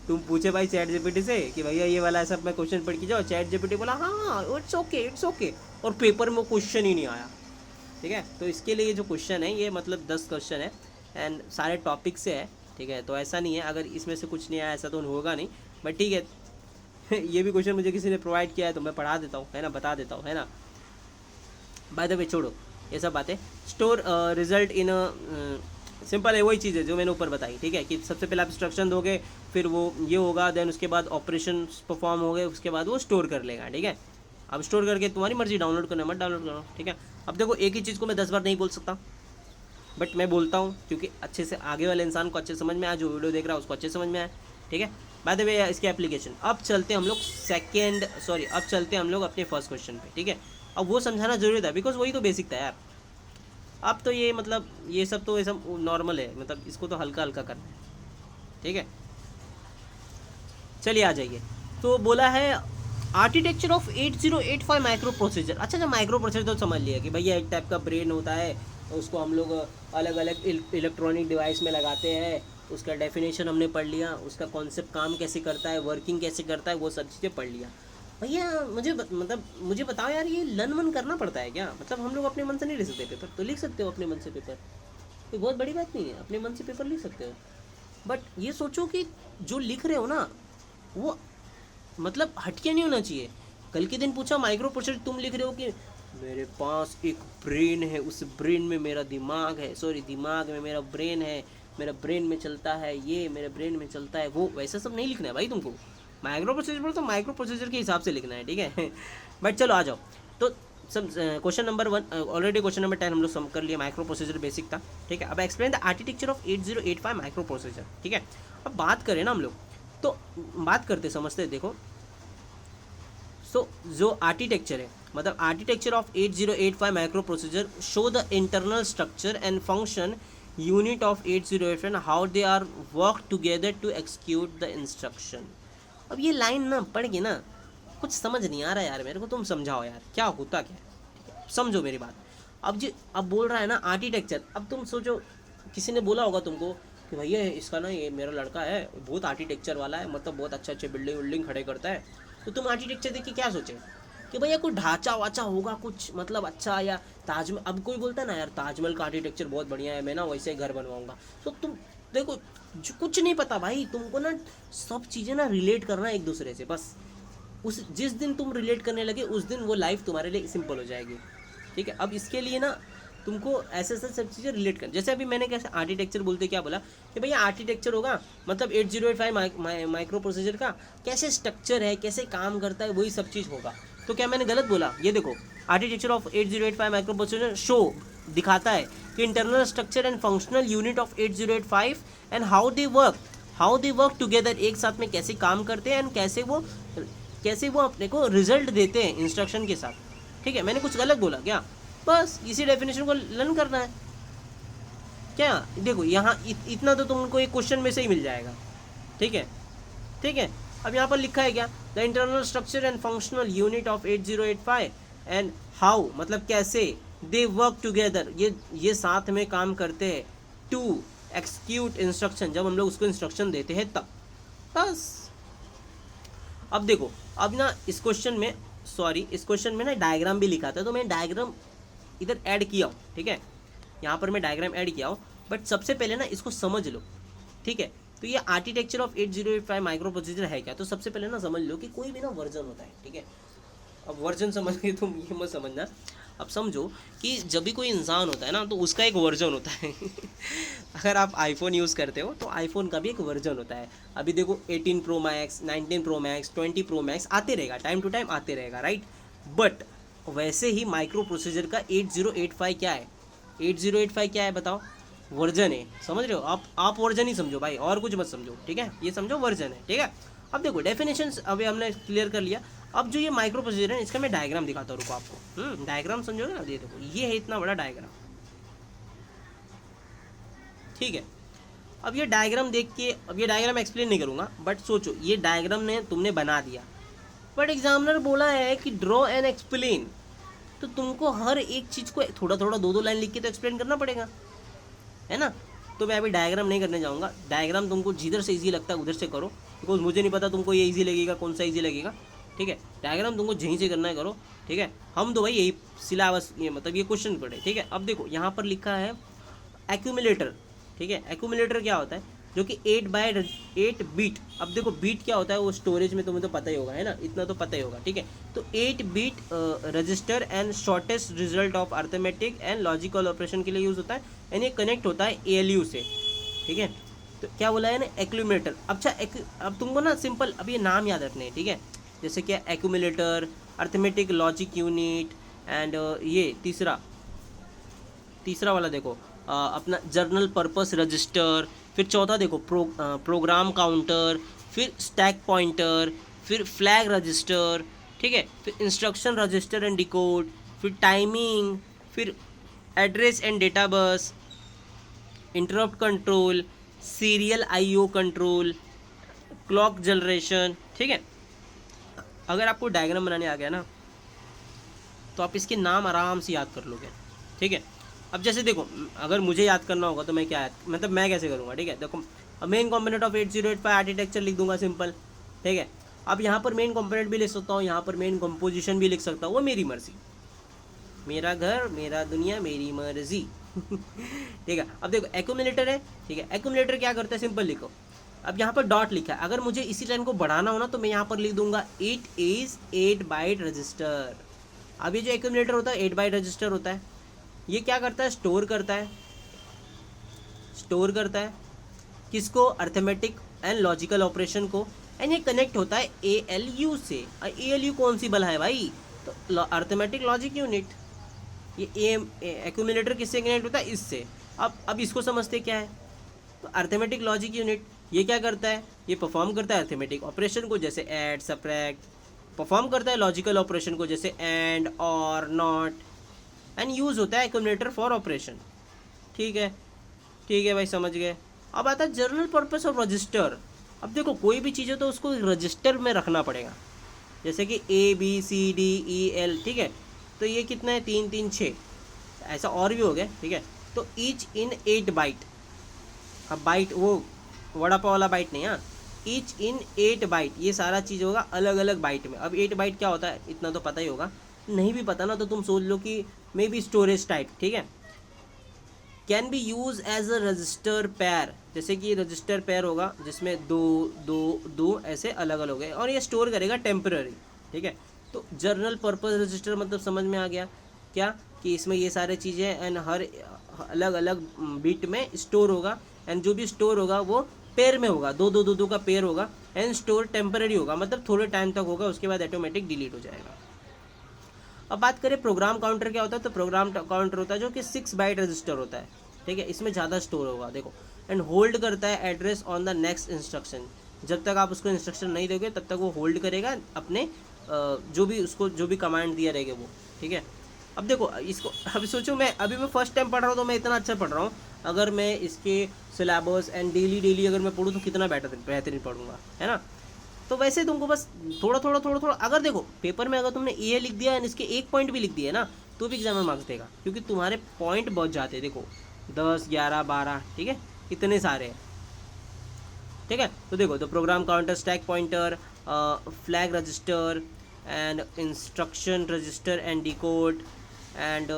तुम पूछे भाई चैट जीपीटी से कि भैया ये वाला ऐसा मैं क्वेश्चन पढ़ के जाओ, चैट जीपीटी बोला हाँ इट्स ओके, और पेपर में क्वेश्चन ही नहीं आया। ठीक है, तो इसके लिए जो क्वेश्चन है, ये मतलब 10 क्वेश्चन है एंड सारे टॉपिक से है। ठीक है, तो ऐसा नहीं है अगर इसमें से कुछ नहीं आया, ऐसा तो होगा नहीं, बट ठीक है। ये भी क्वेश्चन मुझे किसी ने प्रोवाइड किया है, तो मैं पढ़ा देता हूँ, है ना, बता देता हूँ, है ना। बाय द वे छोड़ो ये सब बातें। स्टोर रिजल्ट इन सिंपल है, वही चीज़ है जो मैंने ऊपर बताई। ठीक है, कि सबसे पहले आप इंस्ट्रक्शन दोगे, फिर वो ये होगा, देन उसके बाद ऑपरेशन परफॉर्म हो गए, उसके बाद वो स्टोर कर लेगा। ठीक है, अब स्टोर करके तुम्हारी मर्जी, डाउनलोड करना मत डाउनलोड करो। ठीक है, अब देखो एक ही चीज़ को मैं 10 बार नहीं बोल सकता, बट मैं बोलता हूँ क्योंकि अच्छे से आगे वाले इंसान को अच्छे समझ में आए, जो वीडियो देख रहा है उसको अच्छे समझ में आए। ठीक है, बाय द वे इसके एप्लीकेशन। अब चलते हैं हम लोग अब चलते हैं हम लोग अपने फर्स्ट क्वेश्चन पे। ठीक है, अब वो समझाना जरूरी था, बिकॉज वही तो बेसिक था यार। अब तो ये मतलब ये सब तो ऐसा नॉर्मल है, मतलब इसको तो हल्का हल्का करना है। ठीक है, चलिए आ जाइए। तो बोला है आर्किटेक्चर ऑफ 8085 माइक्रो प्रोसीजर। अच्छा, माइक्रो प्रोसीजर तो समझ लिया कि भैया एक टाइप का ब्रेन होता है, उसको हम लोग अलग अलग इलेक्ट्रॉनिक डिवाइस में लगाते हैं, उसका डेफिनेशन हमने पढ़ लिया, उसका कॉन्सेप्ट काम कैसे करता है, वर्किंग कैसे करता है, वो सब चीज़ें पढ़ लिया। भैया मुझे बताओ यार, ये लर्न मन करना पड़ता है क्या? मतलब हम लोग अपने मन से नहीं लिख सकते पेपर? तो लिख सकते हो अपने मन से पेपर, कोई बहुत बड़ी बात नहीं है, अपने मन से पेपर लिख सकते हो। बट ये सोचो कि जो लिख रहे हो ना, वो मतलब हटके नहीं होना चाहिए। कल के दिन पूछा माइक्रो प्रोसेसर, तुम लिख रहे हो कि मेरे पास एक ब्रेन है, उस ब्रेन में मेरा दिमाग है, दिमाग में मेरा ब्रेन है, मेरा ब्रेन में चलता है ये, मेरे ब्रेन में चलता है वो, वैसा सब नहीं लिखना है भाई तुमको। माइक्रो प्रोसेसर तो माइक्रो प्रोसेसर के हिसाब से लिखना है। ठीक है, बट चलो आ जाओ। तो सब question number 1 already, question number 10 हम लोग सम कर लिए, माइक्रो प्रोसेसर बेसिक था। ठीक है, अब explain the architecture of 8085 micro processor. ठीक है, अब बात करें ना हम लोग, तो बात करते समझते देखो। सो जो आर्किटेक्चर है, मतलब architecture of 8085 microprocessor show the internal structure and function unit of 8085 how they are work together to execute the instruction. अब ये लाइन ना पढ़ के ना कुछ समझ नहीं आ रहा यार मेरे को, तुम समझाओ यार क्या होता क्या है। समझो मेरी बात। अब बोल रहा है ना आर्किटेक्चर। अब तुम सोचो, किसी ने बोला होगा तुमको कि भैया इसका ना, ये मेरा लड़का है बहुत आर्किटेक्चर वाला है, मतलब बहुत अच्छे अच्छे बिल्डिंग खड़े करता है, तो तुम आर्किटेक्चर देख के क्या सोचे कि भैया कोई ढांचा वाचा होगा कुछ मतलब अच्छा, या ताजमहल। अब कोई बोलता है ना यार ताजमहल का आर्किटेक्चर बहुत बढ़िया है, मैं ना वैसे ही घर बनवाऊंगा। तो तुम देखो कुछ नहीं पता भाई, तुमको ना सब चीज़ें ना रिलेट करना एक दूसरे से बस। उस जिस दिन तुम रिलेट करने लगे उस दिन वो लाइफ तुम्हारे लिए सिंपल हो जाएगी, ठीक है। अब इसके लिए ना तुमको ऐसे ऐसे सब चीज़ें रिलेट कर, जैसे अभी मैंने कैसे आर्किटेक्चर बोलते क्या बोला कि भैया आर्किटेक्चर होगा मतलब 8085 माइक्रो प्रोसेसर का कैसे स्ट्रक्चर है, कैसे काम करता है, वही सब चीज़ होगा। तो क्या मैंने गलत बोला? ये देखो architecture of 8085 microprocessor show दिखाता है कि internal structure and functional unit of 8085 and how they work together, एक साथ में कैसे काम करते हैं एंड कैसे वो अपने को रिजल्ट देते हैं इंस्ट्रक्शन के साथ, ठीक है। मैंने कुछ गलत बोला क्या? बस इसी डेफिनेशन को लर्न करना है क्या। देखो यहाँ इतना तो तुमको एक क्वेश्चन में से ही मिल जाएगा, ठीक है, ठीक है। अब यहाँ पर लिखा है क्या, the internal structure and functional unit of 8085 and how मतलब कैसे, दे वर्क टुगेदर ये साथ में काम करते हैं, टू एक्सिक्यूट इंस्ट्रक्शन, जब हम लोग उसको इंस्ट्रक्शन देते हैं तब। बस अब देखो, अब ना इस क्वेश्चन में ना डायग्राम भी लिखा था, तो मैं डायग्राम इधर ऐड किया हूँ, ठीक है। यहाँ पर मैं डायग्राम ऐड किया हूँ, बट सबसे पहले ना इसको समझ लो, ठीक है। तो ये आर्किटेक्चर ऑफ 8085 माइक्रो प्रोसेसर है क्या, तो सबसे पहले ना समझ लो कि कोई भी ना वर्जन होता है, ठीक है। अब वर्जन समझ के तुम ये मत समझना, अब समझो कि जब भी कोई इंसान होता है ना तो उसका एक वर्जन होता है अगर आप आईफोन यूज़ करते हो तो आईफोन का भी एक वर्जन होता है। अभी देखो 18 pro max, 19 pro max, 20 pro max आते रहेगा, टाइम टू टाइम आते रहेगा, राइट। बट वैसे ही माइक्रो प्रोसेसर का 8085 क्या है, 8085 क्या है बताओ, वर्जन है, समझ रहे हो आप वर्जन ही समझो भाई, और कुछ मत समझो, ठीक है। ये समझो वर्जन है, ठीक है। अब देखो डेफिनेशंस अभी हमने क्लियर कर लिया। अब जो ये माइक्रो प्रोसेसर है इसका मैं डायग्राम दिखाता हूँ, रुको आपको। डायग्राम समझोगे ना, ये देखो ये है इतना बड़ा डायग्राम, ठीक है। अब ये डायग्राम देख के, अब ये डायग्राम एक्सप्लेन नहीं करूँगा, बट सोचो ये डायग्राम ने तुमने बना दिया, बट एग्जामिनर बोला है कि ड्रॉ एंड एक्सप्लेन, तो तुमको हर एक चीज़ को थोड़ा थोड़ा दो लाइन लिख के तो एक्सप्लेन करना पड़ेगा, है ना। तो मैं अभी डायग्राम नहीं करने जाऊँगा, डायग्राम तुमको जिधर से ईजी लगता है उधर से करो, बिकॉज मुझे नहीं पता तुमको ये ईजी लगेगा कौन सा ईजी लगेगा, ठीक है। डायग्राम तुमको जहीं से करना है करो, ठीक है। हम तो भाई यही सिलेबस, ये मतलब ये क्वेश्चन पढ़े, ठीक है। अब देखो यहाँ पर लिखा है एक्यूमुलेटर, ठीक है। एक्यूमुलेटर क्या होता है, जो कि 8 बीट, अब देखो बीट क्या होता है, वो स्टोरेज में तुम्हें तो पता ही होगा, है ना, इतना तो पता ही होगा, ठीक है। तो 8 bit register and shortest result of arithmetic and logical operation के लिए यूज़ होता है, यानी कनेक्ट होता है ALU से, ठीक है। तो क्या बोला है ना, एक्यूमुलेटर। अच्छा अब तुमको ना सिंपल अब ये नाम याद रखने हैं, ठीक है। जैसे क्या accumulator, arithmetic logic unit and ये तीसरा वाला देखो अपना जर्नल पर्पस रजिस्टर, फिर चौथा देखो प्रोग्राम काउंटर, फिर स्टैक पॉइंटर, फिर फ्लैग रजिस्टर, ठीक है, फिर इंस्ट्रक्शन रजिस्टर एंड डिकोड, फिर टाइमिंग, फिर एड्रेस एंड डेटा बस, interrupt control, serial IO control, clock generation, ठीक है। अगर आपको डायग्राम बनाने आ गया ना तो आप इसके नाम आराम से याद कर लोगे, ठीक है। अब जैसे देखो अगर मुझे याद करना होगा तो मैं मैं कैसे करूँगा, ठीक है। देखो मेन कॉम्पोनेंट ऑफ 8085 आर्किटेक्चर लिख दूंगा सिंपल, ठीक है। अब यहाँ पर मेन कॉम्पोनेंट भी लिख सकता हूँ, यहाँ पर मेन कंपोजिशन भी लिख सकता हूँ, वो मेरी मर्जी, मेरा घर मेरा दुनिया मेरी मर्जी ठीक है। अब देखो एक्यूमुलेटर है, ठीक है। एक्यूमुलेटर क्या करता है, सिंपल लिखो। अब यहाँ पर डॉट लिखा है, अगर मुझे इसी लाइन को बढ़ाना हो ना तो मैं यहाँ पर लिख दूंगा इट इज़ 8 बाइट रजिस्टर। अब ये जो एक्यूमुलेटर होता है 8 बाइट रजिस्टर होता है, ये क्या करता है, स्टोर करता है किसको, अर्थमेटिक एंड लॉजिकल ऑपरेशन को, एंड ये कनेक्ट होता है ALU से। ALU कौन सी बला है भाई, तो अर्थमेटिक लॉजिक यूनिट। ये एक्यूमुलेटर किससे कनेक्ट होता है, इससे। अब इसको समझते क्या है, तो अर्थमेटिक लॉजिक यूनिट ये क्या करता है, ये परफॉर्म करता है अर्थमेटिक ऑपरेशन को, जैसे ऐड सब्ट्रैक्ट, परफॉर्म करता है लॉजिकल ऑपरेशन को, जैसे एंड और नॉट, एंड यूज़ होता है एक्यूमुलेटर फॉर ऑपरेशन, ठीक है भाई, समझ गए। अब आता है जर्नल पर्पस ऑफ रजिस्टर। अब देखो कोई भी चीज़ है तो उसको रजिस्टर में रखना पड़ेगा, जैसे कि ABCDEL, ठीक है। तो ये कितना है, 3 3 6, ऐसा और भी हो गया, ठीक है। तो ईच इन 8 बाइट, अब बाइट वो वड़ा पाव वाला बाइट नहीं, हाँ, ईच इन 8 बाइट, ये सारा चीज़ होगा अलग अलग बाइट में। अब 8 बाइट क्या होता है इतना तो पता ही होगा, नहीं भी पता ना तो तुम सोच लो कि मे बी स्टोरेज टाइप, ठीक है। Can be use as a register pair, जैसे कि रजिस्टर पेयर होगा जिसमें दो दो दो ऐसे अलग अलग हो गए, और ये स्टोर करेगा टेम्पररी, ठीक है। तो जर्नल पर्पस रजिस्टर मतलब समझ में आ गया क्या, कि इसमें ये सारे चीज़ें एंड हर अलग अलग बिट में स्टोर होगा, एंड जो भी स्टोर होगा वो पेयर में होगा, दो दो दो दो का पेयर होगा, एंड स्टोर टेम्पररी होगा, मतलब थोड़े टाइम तक होगा, उसके बाद ऑटोमेटिक डिलीट हो जाएगा। अब बात करें प्रोग्राम काउंटर क्या होता है, तो प्रोग्राम काउंटर होता है जो कि 6 बाइट रजिस्टर होता है, ठीक है, इसमें ज़्यादा स्टोर होगा, देखो, एंड होल्ड करता है address on the next instruction, जब तक आप उसको इंस्ट्रक्शन नहीं दोगे तब तक वो होल्ड करेगा अपने जो भी उसको जो भी कमांड दिया रहेगा वो, ठीक है। अब देखो इसको, अभी सोचो मैं फर्स्ट टाइम पढ़ रहा हूँ तो मैं इतना अच्छा पढ़ रहा हूँ, अगर मैं इसके सिलेबस एंड डेली अगर मैं पढ़ूँ तो कितना बेहतरीन पढ़ूंगा, है ना। तो वैसे तुमको बस थोड़ा थोड़ा अगर देखो पेपर में अगर तुमने ये लिख दिया एंड इसके एक पॉइंट भी लिख दिया ना तो भी एग्जाम में मार्क्स देगा, क्योंकि तुम्हारे पॉइंट बहुत जाते हैं, देखो 10 11 12, ठीक है, इतने सारे हैं, ठीक है। तो देखो तो program counter, stack pointer, flag register and instruction register and decode and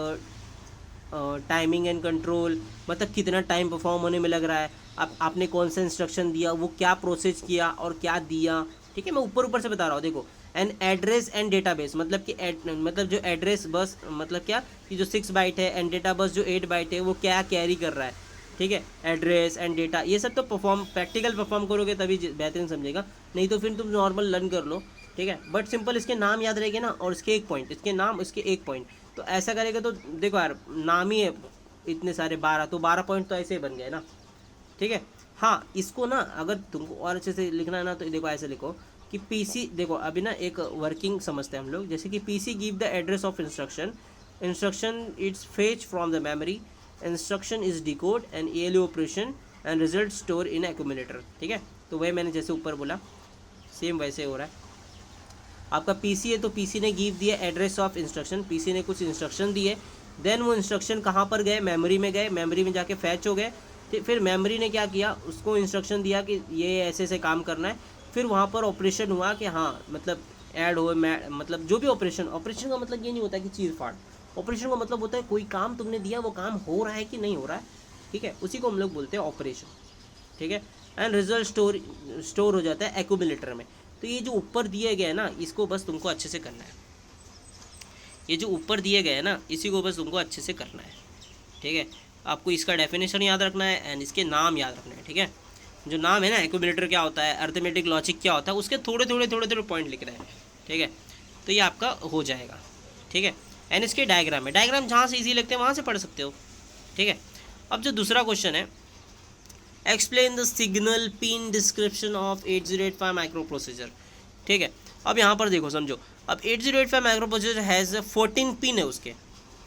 timing and control, मतलब कितना टाइम परफॉर्म होने में लग रहा है, आपने कौन सा इंस्ट्रक्शन दिया, वो क्या प्रोसेस किया और क्या दिया, ठीक है, मैं ऊपर से बता रहा हूँ। देखो एंड एड्रेस एंड डेटाबेस, मतलब कि मतलब जो एड्रेस बस मतलब क्या कि जो 6 बाइट है, एंड डेटा बस जो 8 बाइट है वो क्या कैरी कर रहा है, ठीक है। एड्रेस एंड डेटा ये सब तो प्रैक्टिकल परफॉर्म करोगे तभी बेहतरीन समझेगा, नहीं तो फिर तुम नॉर्मल लर्न कर लो, ठीक है। बट सिंपल इसके नाम याद रहेंगे ना, और इसके एक पॉइंट, इसके नाम इसके एक पॉइंट, तो ऐसा करेगा तो देखो यार नाम ही है इतने सारे 12, तो 12 पॉइंट तो ऐसे ही बन गए ना, ठीक है। हाँ इसको ना अगर तुमको और अच्छे से लिखना है ना तो देखो ऐसे लिखो कि पीसी, देखो अभी ना एक वर्किंग समझते हैं हम लोग, जैसे कि PC give the address of instruction it's fetch from the memory, instruction is decode and ALU operation and result store in accumulator, ठीक है। तो वही मैंने जैसे ऊपर बोला सेम वैसे हो रहा है। आपका पीसी है तो पीसी ने गिव दिया एड्रेस ऑफ इंस्ट्रक्शन, पीसी ने कुछ इंस्ट्रक्शन दिए, देन वो इंस्ट्रक्शन कहाँ पर गए, मेमोरी में गए, मेमोरी में जाके फैच हो गए, फिर मेमोरी ने क्या किया, उसको इंस्ट्रक्शन दिया कि ये ऐसे ऐसे काम करना है, फिर वहाँ पर ऑपरेशन हुआ कि हाँ मतलब ऐड हो, मतलब जो भी ऑपरेशन का मतलब ये नहीं होता कि चीर फाड़, ऑपरेशन का मतलब होता है कोई काम तुमने दिया वो काम हो रहा है कि नहीं हो रहा है, ठीक है, उसी को हम लोग बोलते हैं ऑपरेशन, ठीक है। एंड रिजल्ट स्टोर हो जाता है एक्यूमुलेटर में। तो ये जो ऊपर दिए गए ना इसको बस तुमको अच्छे से करना है, ये जो ऊपर दिए गए हैं ना इसी को बस तुमको अच्छे से करना है, ठीक है। आपको इसका डेफिनेशन याद रखना है एंड इसके नाम याद रखना है, ठीक है। जो नाम है ना एक्यूमुलेटर क्या होता है, अर्थमेटिक लॉजिक क्या होता है, उसके थोड़े थोड़े पॉइंट लिख रहे हैं, ठीक है। तो ये आपका हो जाएगा, ठीक है। एंड इसके डायग्राम है, डायग्राम जहाँ से ईजी लगते हैं वहाँ से पढ़ सकते हो, ठीक है। अब जो दूसरा क्वेश्चन है, explain the signal pin description of 8085 micro procedure, ठीक है। अब यहाँ पर देखो समझो, अब 8085 माइक्रो प्रोसीजर हैज़ 14 पिन है उसके,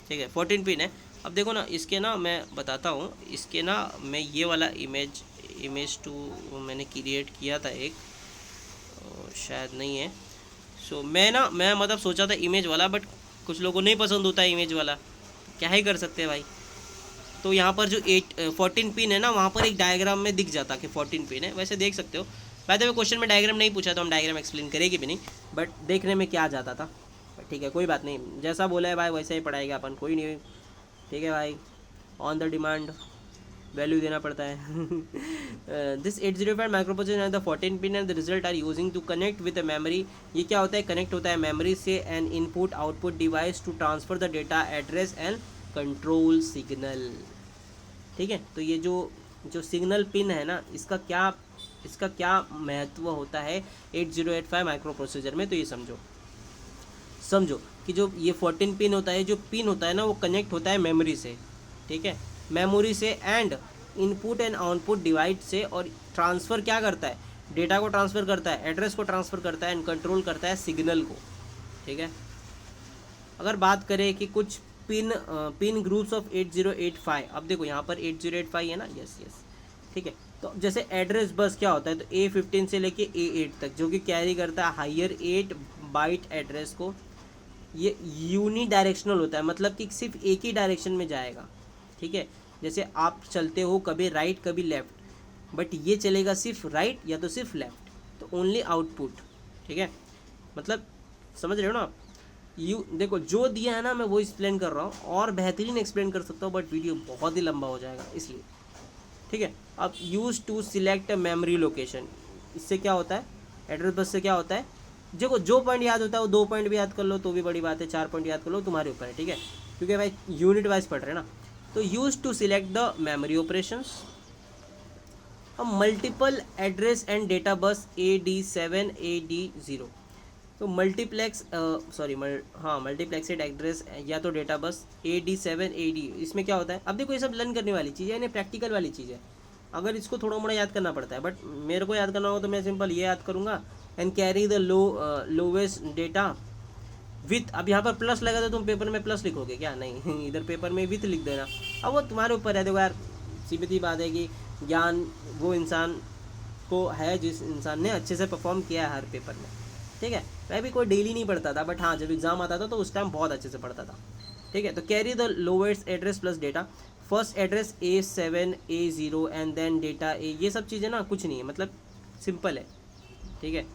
ठीक है, 14 पिन है। अब देखो ना इसके ना मैं बताता हूँ, इसके ना मैं ये वाला इमेज 2 मैंने क्रिएट किया था एक, शायद नहीं है, सो मैं मतलब सोचा था इमेज वाला, बट कुछ लोगों को नहीं पसंद होता है इमेज वाला, क्या ही कर सकते हैं भाई। तो यहाँ पर जो 14 पिन है ना वहाँ पर एक डायग्राम में दिख जाता कि 14 पिन है, वैसे देख सकते हो। बाय द वे क्वेश्चन में डायग्राम नहीं पूछा तो हम डायग्राम एक्सप्लेन करेंगे भी नहीं, बट देखने में क्या जाता था, ठीक है, कोई बात नहीं, जैसा बोला है भाई वैसे ही पढ़ाएगा अपन, कोई नहीं, ठीक है भाई, ऑन द डिमांड वैल्यू देना पड़ता है। This 805 microprocessor and the 14 pin and the result are using to connect with the memory, ये क्या होता है, कनेक्ट होता है मेमोरी से an input output device to transfer the data address and control signal, ठीक है। तो ये जो सिग्नल पिन है ना इसका क्या महत्व होता है 8085 माइक्रो प्रोसेसर में, तो ये समझो कि जो ये 14 पिन होता है, जो पिन होता है ना वो कनेक्ट होता है मेमोरी से, ठीक है, मेमोरी से and input and output device से, और ट्रांसफ़र क्या करता है, डेटा को ट्रांसफ़र करता है, एड्रेस को ट्रांसफ़र करता है एंड कंट्रोल करता है सिग्नल को, ठीक है। अगर बात करें कि कुछ पिन ग्रुप्स ऑफ 8085, अब देखो यहाँ पर 8085 है ना, यस, ठीक है। तो जैसे एड्रेस बस क्या होता है, तो A15 से लेके A8 तक जो कि कैरी करता है हायर 8 बाइट एड्रेस को, ये यूनी डायरेक्शनल होता है, मतलब कि सिर्फ एक ही डायरेक्शन में जाएगा, ठीक है। जैसे आप चलते हो कभी राइट कभी लेफ्ट, बट ये चलेगा सिर्फ राइट या तो सिर्फ लेफ्ट, तो ओनली आउटपुट, ठीक है। मतलब समझ रहे हो ना आप। यू देखो जो दिया है ना मैं वो एक्सप्लेन कर रहा हूँ, और बेहतरीन एक्सप्लेन कर सकता हूँ बट वीडियो बहुत ही लंबा हो जाएगा इसलिए, ठीक है। अब use to select memory location, इससे क्या होता है, एड्रेस बस से क्या होता है, देखो जो पॉइंट याद होता है वो 2 पॉइंट भी याद कर लो तो भी बड़ी बात है, 4 पॉइंट याद कर लो तुम्हारे ऊपर है, ठीक है, क्योंकि भाई यूनिट वाइज पढ़ रहे हैं ना। तो use to select the memory operations. अब multiple address and data bus AD7 AD0, तो मल्टीप्लेक्स मल्टीप्लेक्सेड एड्रेस या तो डेटा बस AD7 AD, इसमें क्या होता है। अब देखो ये सब लर्न करने वाली चीज़ है, यानी प्रैक्टिकल वाली चीज़ है, अगर इसको थोड़ा मोड़ा याद करना पड़ता है, बट मेरे को याद करना होगा तो मैं सिंपल ये याद करूँगा, and carry the lowest data with. अब यहाँ पर प्लस लगा तो तुम पेपर में प्लस लिखोगे क्या, नहीं इधर पेपर में विथ लिख देना। अब वो तुम्हारे ऊपर है, देखो यार सीधी बात है कि ज्ञान वो इंसान को है जिस इंसान ने अच्छे से परफॉर्म किया है हर पेपर में, ठीक है। मैं भी कोई डेली नहीं पढ़ता था, बट हाँ जब एग्जाम आता था तो उस टाइम बहुत अच्छे से पढ़ता था, ठीक है। तो carry the lowest address plus data, first address A7 A0 and then data A, ये सब चीज़ें ना कुछ नहीं है, मतलब सिंपल है, ठीक है।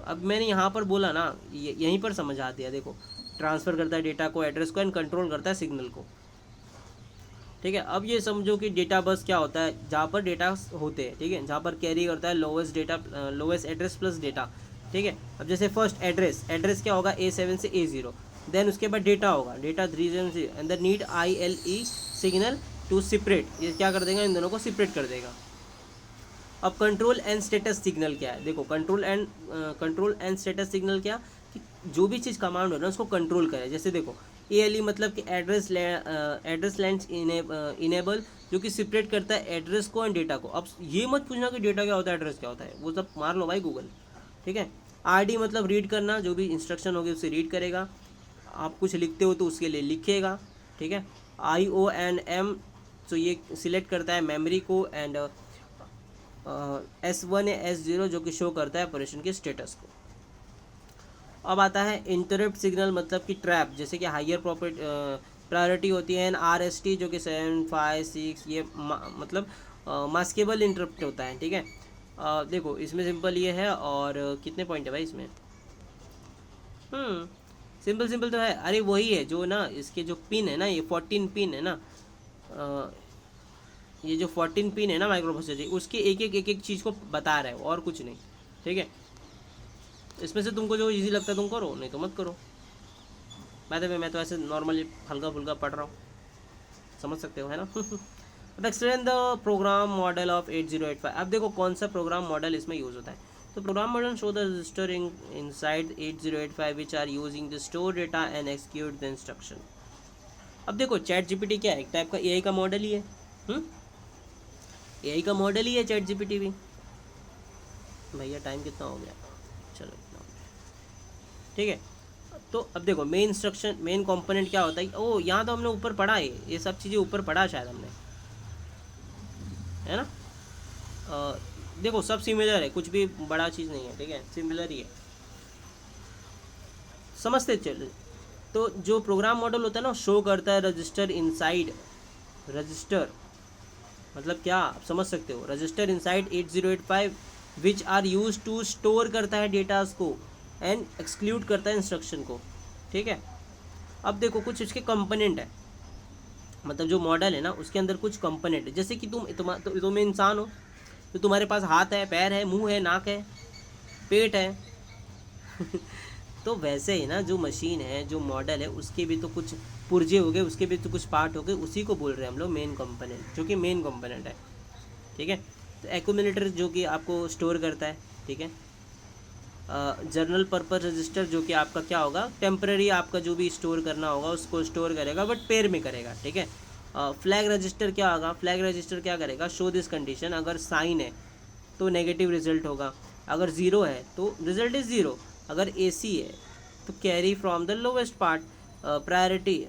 अब मैंने यहाँ पर बोला ना यहीं पर समझ आ दिया, देखो ट्रांसफ़र करता है डेटा को, एड्रेस को, एंड कंट्रोल करता है सिग्नल को, ठीक है। अब ये समझो कि डेटा बस क्या होता है, जहाँ पर डेटा होते हैं, ठीक है, जहाँ पर कैरी करता है लोवेस्ट एड्रेस प्लस डेटा, ठीक है। अब जैसे फर्स्ट एड्रेस क्या होगा A7 से A0, देन उसके बाद डेटा होगा, डेटा 3 से, and the need ILE signal to separate, ये क्या कर देगा, इन दोनों को सेपरेट कर देगा। अब कंट्रोल एंड स्टेटस सिग्नल क्या है, देखो कंट्रोल एंड स्टेटस सिग्नल क्या, कि जो भी चीज़ कमांड हो ना उसको कंट्रोल करे। जैसे देखो ALE मतलब कि एड्रेस लेंस इनेबल, जो कि सेपरेट करता है एड्रेस को एंड डेटा को। अब ये मत पूछना कि डेटा क्या होता है एड्रेस क्या होता है, वो सब मार लो भाई गूगल, ठीक है। RD मतलब रीड करना, जो भी इंस्ट्रक्शन होगी उसे रीड करेगा, आप कुछ लिखते हो तो उसके लिए लिखेगा, ठीक है। IO एंड M, तो ये सिलेक्ट करता है मेमोरी को, एंड S1 या S0 जो कि शो करता है ऑपरेशन के स्टेटस को। अब आता है इंटरप्ट सिग्नल, मतलब कि ट्रैप, जैसे कि हायर प्रायोरिटी होती है, RST जो कि 7 5 6, ये मतलब मास्केबल इंटरप्ट होता है, ठीक है। देखो इसमें सिंपल ये है, और कितने पॉइंट है भाई इसमें, सिंपल तो है, अरे वही है जो ना इसके जो पिन है ना, ये 14 पिन है ना, ये जो 14 पिन है ना माइक्रो प्रोसेसर, उसके एक चीज़ को बता रहा है और कुछ नहीं, ठीक है। इसमें से तुमको जो इजी लगता है तुम करो, नहीं तो मत करो। मैं तो ऐसे नॉर्मली हल्का फुल्का पढ़ रहा हूँ, समझ सकते हो, है ना। अब explain the program model of 8085। अब देखो कौन सा प्रोग्राम मॉडल इसमें यूज़ होता है, तो program model show the register inside 8085 which are using the store data and execute the instruction. अब देखो ChatGPT क्या है, एक टाइप का AI का मॉडल ही है, AI का मॉडल ही है ChatGPT भी। भैया टाइम कितना हो गया, चलो इतना हो गया, ठीक है। तो अब देखो मेन कंपोनेंट क्या होता है, ओ यहाँ तो हमने ऊपर पढ़ा है, ये सब चीज़ें ऊपर पढ़ा शायद हमने, है ना। देखो सब सिमिलर है, कुछ भी बड़ा चीज़ नहीं है, ठीक है, सिमिलर ही है, समझते चलो। तो जो प्रोग्राम मॉडल होता है ना, शो करता है रजिस्टर इनसाइड, रजिस्टर मतलब क्या आप समझ सकते हो, register inside 8085 which are use to store करता है डेटास को एंड एक्सक्लूड करता है इंस्ट्रक्शन को, ठीक है। अब देखो कुछ इसके कंपोनेंट है, मतलब जो मॉडल है ना उसके अंदर कुछ कंपोनेंट है, जैसे कि तुम इंसान हो तो तुम्हारे पास हाथ है, पैर है, मुंह है, नाक है, पेट है तो वैसे ही ना जो मशीन है, जो मॉडल है, उसके भी तो कुछ पुर्जे हो गए, उसके भी तो कुछ पार्ट हो गए, उसी को बोल रहे हैं हम लोग मेन कंपोनेंट, जो कि मेन कंपोनेंट है, ठीक है। तो एक्यूमुलेटर जो कि आपको स्टोर करता है, ठीक है। जनरल पर्पस रजिस्टर जो कि आपका क्या होगा, टेम्पररी आपका जो भी स्टोर करना होगा उसको स्टोर करेगा, बट पेयर में करेगा, ठीक है। फ्लैग रजिस्टर क्या होगा, फ्लैग रजिस्टर क्या करेगा, शो दिस कंडीशन, अगर साइन है तो नेगेटिव रिजल्ट होगा, अगर ज़ीरो है तो रिजल्ट इज़ ज़ीरो, अगर AC है तो carry from the lowest part, priority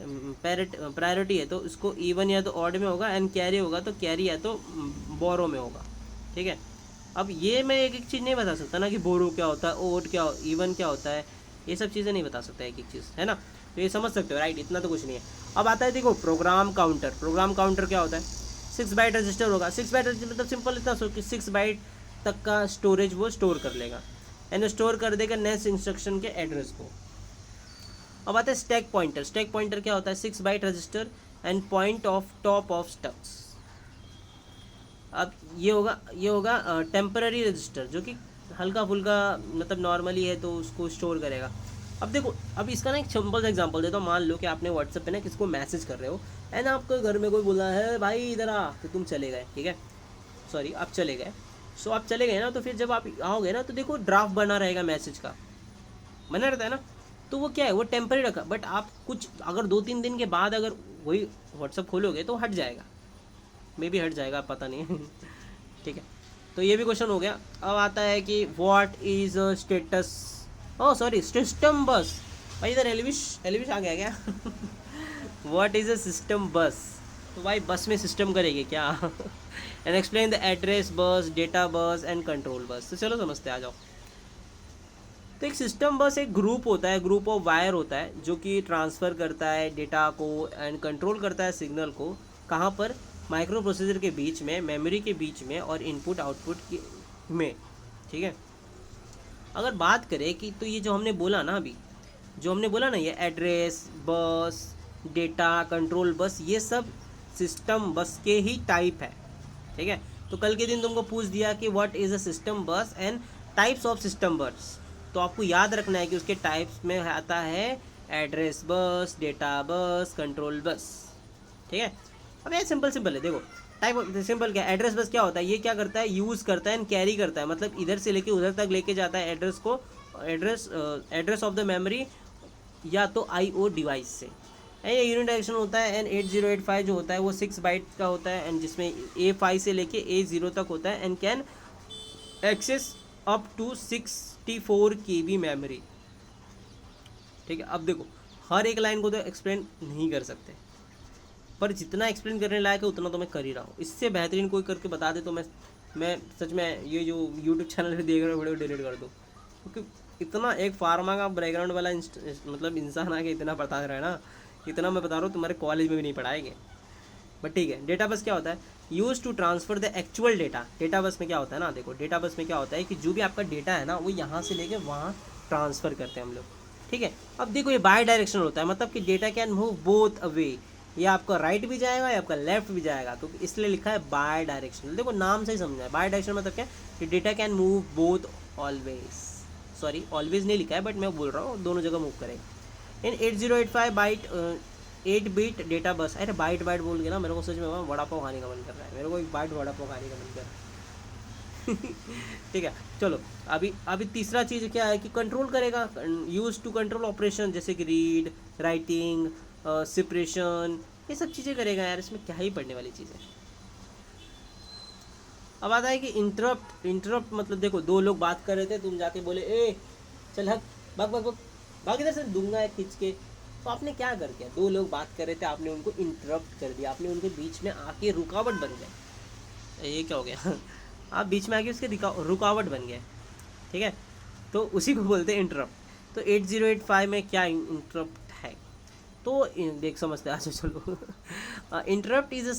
है तो इसको इवन या तो ऑड में होगा, एंड कैरी होगा तो कैरी या तो बोरो में होगा, ठीक है। अब ये मैं एक चीज़ नहीं बता सकता ना कि बोरो क्या होता है, ओड क्या, इवन क्या होता है, ये सब चीज़ें नहीं बता सकता एक चीज़, है ना। तो ये समझ सकते हो राइट, इतना तो कुछ नहीं है। अब आता है देखो प्रोग्राम काउंटर। प्रोग्राम काउंटर क्या होता है, 6 बाइट रजिस्टर होगा। 6 बाइट रजिस्टर मतलब सिंपल इतना सो कि 6 बाइट तक का स्टोरेज वो स्टोर कर लेगा एंड स्टोर कर देगा नेक्स्ट इंस्ट्रक्शन के एड्रेस को। अब आता है स्टैक पॉइंटर। स्टैक पॉइंटर क्या होता है, 6 byte register and point of top of stacks. अब ये होगा टेम्पररी रजिस्टर, जो कि हल्का फुल्का मतलब नॉर्मली है तो उसको स्टोर करेगा। अब देखो, अब इसका ना एक सिंपल सा एग्जांपल देता हूँ। मान लो कि आपने व्हाट्सएप पे ना किसको मैसेज कर रहे हो एंड आपको घर में कोई बोला है भाई इधर आ, तो तुम चले गए, ठीक है, सॉरी आप चले गए। सो आप चले गए ना, तो फिर जब आप आओगे ना तो देखो ड्राफ्ट बना रहेगा, मैसेज का बना रहता है ना, तो वो क्या है, वो टेम्पररी रखा। बट आप कुछ अगर 2-3 दिन के बाद अगर वही व्हाट्सएप खोलोगे तो हट जाएगा, मे बी हट जाएगा, पता नहीं ठीक है, तो ये भी क्वेश्चन हो गया। अब आता है कि what is status, oh sorry system बस। भाई इधर एलविश आ गया क्या व्हाट इज अ सिस्टम बस, तो भाई बस में सिस्टम करेंगे क्या and explain the address bus, data bus and control bus. तो चलो समझते आ जाओ। तो एक सिस्टम बस एक ग्रुप होता है, ग्रुप ऑफ वायर होता है जो कि ट्रांसफ़र करता है डेटा को एंड कंट्रोल करता है सिग्नल को, कहाँ पर, माइक्रो प्रोसेसर के बीच में, मेमोरी के बीच में और इनपुट आउटपुट के में, ठीक है। अगर बात करें कि तो ये जो हमने बोला ना अभी, जो हमने बोला ना, ये address bus, data, control bus, ये सब सिस्टम बस के ही टाइप है, ठीक है। तो कल के दिन तुमको पूछ दिया कि व्हाट इज़ अ सिस्टम बस एंड टाइप्स ऑफ सिस्टम बस, तो आपको याद रखना है कि उसके टाइप्स में आता है address bus, data bus, control bus, ठीक है। अब ये सिंपल है, देखो टाइप सिंपल क्या, एड्रेस बस क्या होता है, ये क्या करता है, यूज़ करता है एंड कैरी करता है, मतलब इधर से लेके उधर तक लेके जाता है एड्रेस को, एड्रेस ऑफ द मेमोरी या तो IO डिवाइस से। ये यूनिडायरेक्शन होता है एंड 8085 जो होता है वो 6 बाइट का होता है एंड जिसमें A5 से लेके A0 तक होता है and can access up to 64 KB memory, ठीक है। अब देखो हर एक लाइन को तो एक्सप्लेन नहीं कर सकते, पर जितना एक्सप्लेन करने लायक है उतना तो मैं कर ही रहा हूँ। इससे बेहतरीन कोई करके बता दे तो मैं सच में ये जो यूट्यूब चैनल पे देख रहे हो वीडियो डिलीट कर दूँ, क्योंकि इतना एक फार्मा का बैकग्राउंड वाला मतलब इंसान आके इतना बता रहा है ना, इतना मैं बता रहा हूँ तुम्हारे कॉलेज में भी नहीं पढ़ाएंगे। बट ठीक है, डेटा बस क्या होता है, use to transfer the actual data. Data bus में क्या होता है ना, देखो डेटा बस में क्या होता है कि जो भी आपका डेटा है ना वो यहाँ से लेके वहाँ ट्रांसफ़र करते हैं हम लोग, ठीक है। अब देखो ये बाय डायरेक्शनल होता है, मतलब कि data can move both away, ये आपका राइट भी जाएगा या आपका लेफ्ट भी जाएगा, तो इसलिए लिखा है बाय डायरेक्शनल। देखो नाम से ही समझा है, बाय डायरेक्शनल मतलब क्या कि data can move both always, sorry always नहीं लिखा है बट मैं बोल रहा हूँ दोनों जगह मूव करेगा। इन 8085 बाइट 8 बिट डेटा बस, अरे बाइट बोल के ना मेरे को सच में वड़ा पाव खाने का मन कर रहा है, मेरे को एक बाइट वड़ा पाव खाने का मन कर रहा है ठीक है। चलो अभी तीसरा चीज़ क्या है कि कंट्रोल करेगा, यूज टू कंट्रोल ऑपरेशन, जैसे कि रीड, राइटिंग, सेपरेशन, ये सब चीज़ें करेगा यार, इसमें क्या ही पढ़ने वाली चीज़ है। अब आता है कि इंटरप्ट मतलब देखो दो लोग बात कर रहे थे, तुम जाके बोले ए चल हक भाग इधर से, दूंगा एक खींच के, तो आपने क्या कर दिया, दो लोग बात कर रहे थे आपने उनको इंटरप्ट कर दिया, आपने उनके बीच में आके रुकावट बन गए। ये क्या हो गया आप बीच में आके उसके रुकावट बन गए, ठीक है, तो उसी को बोलते हैं इंटरप्ट। तो 8085 में क्या इंटरप्ट है, तो देख समझते हैं, अच्छा चलो interrupt is a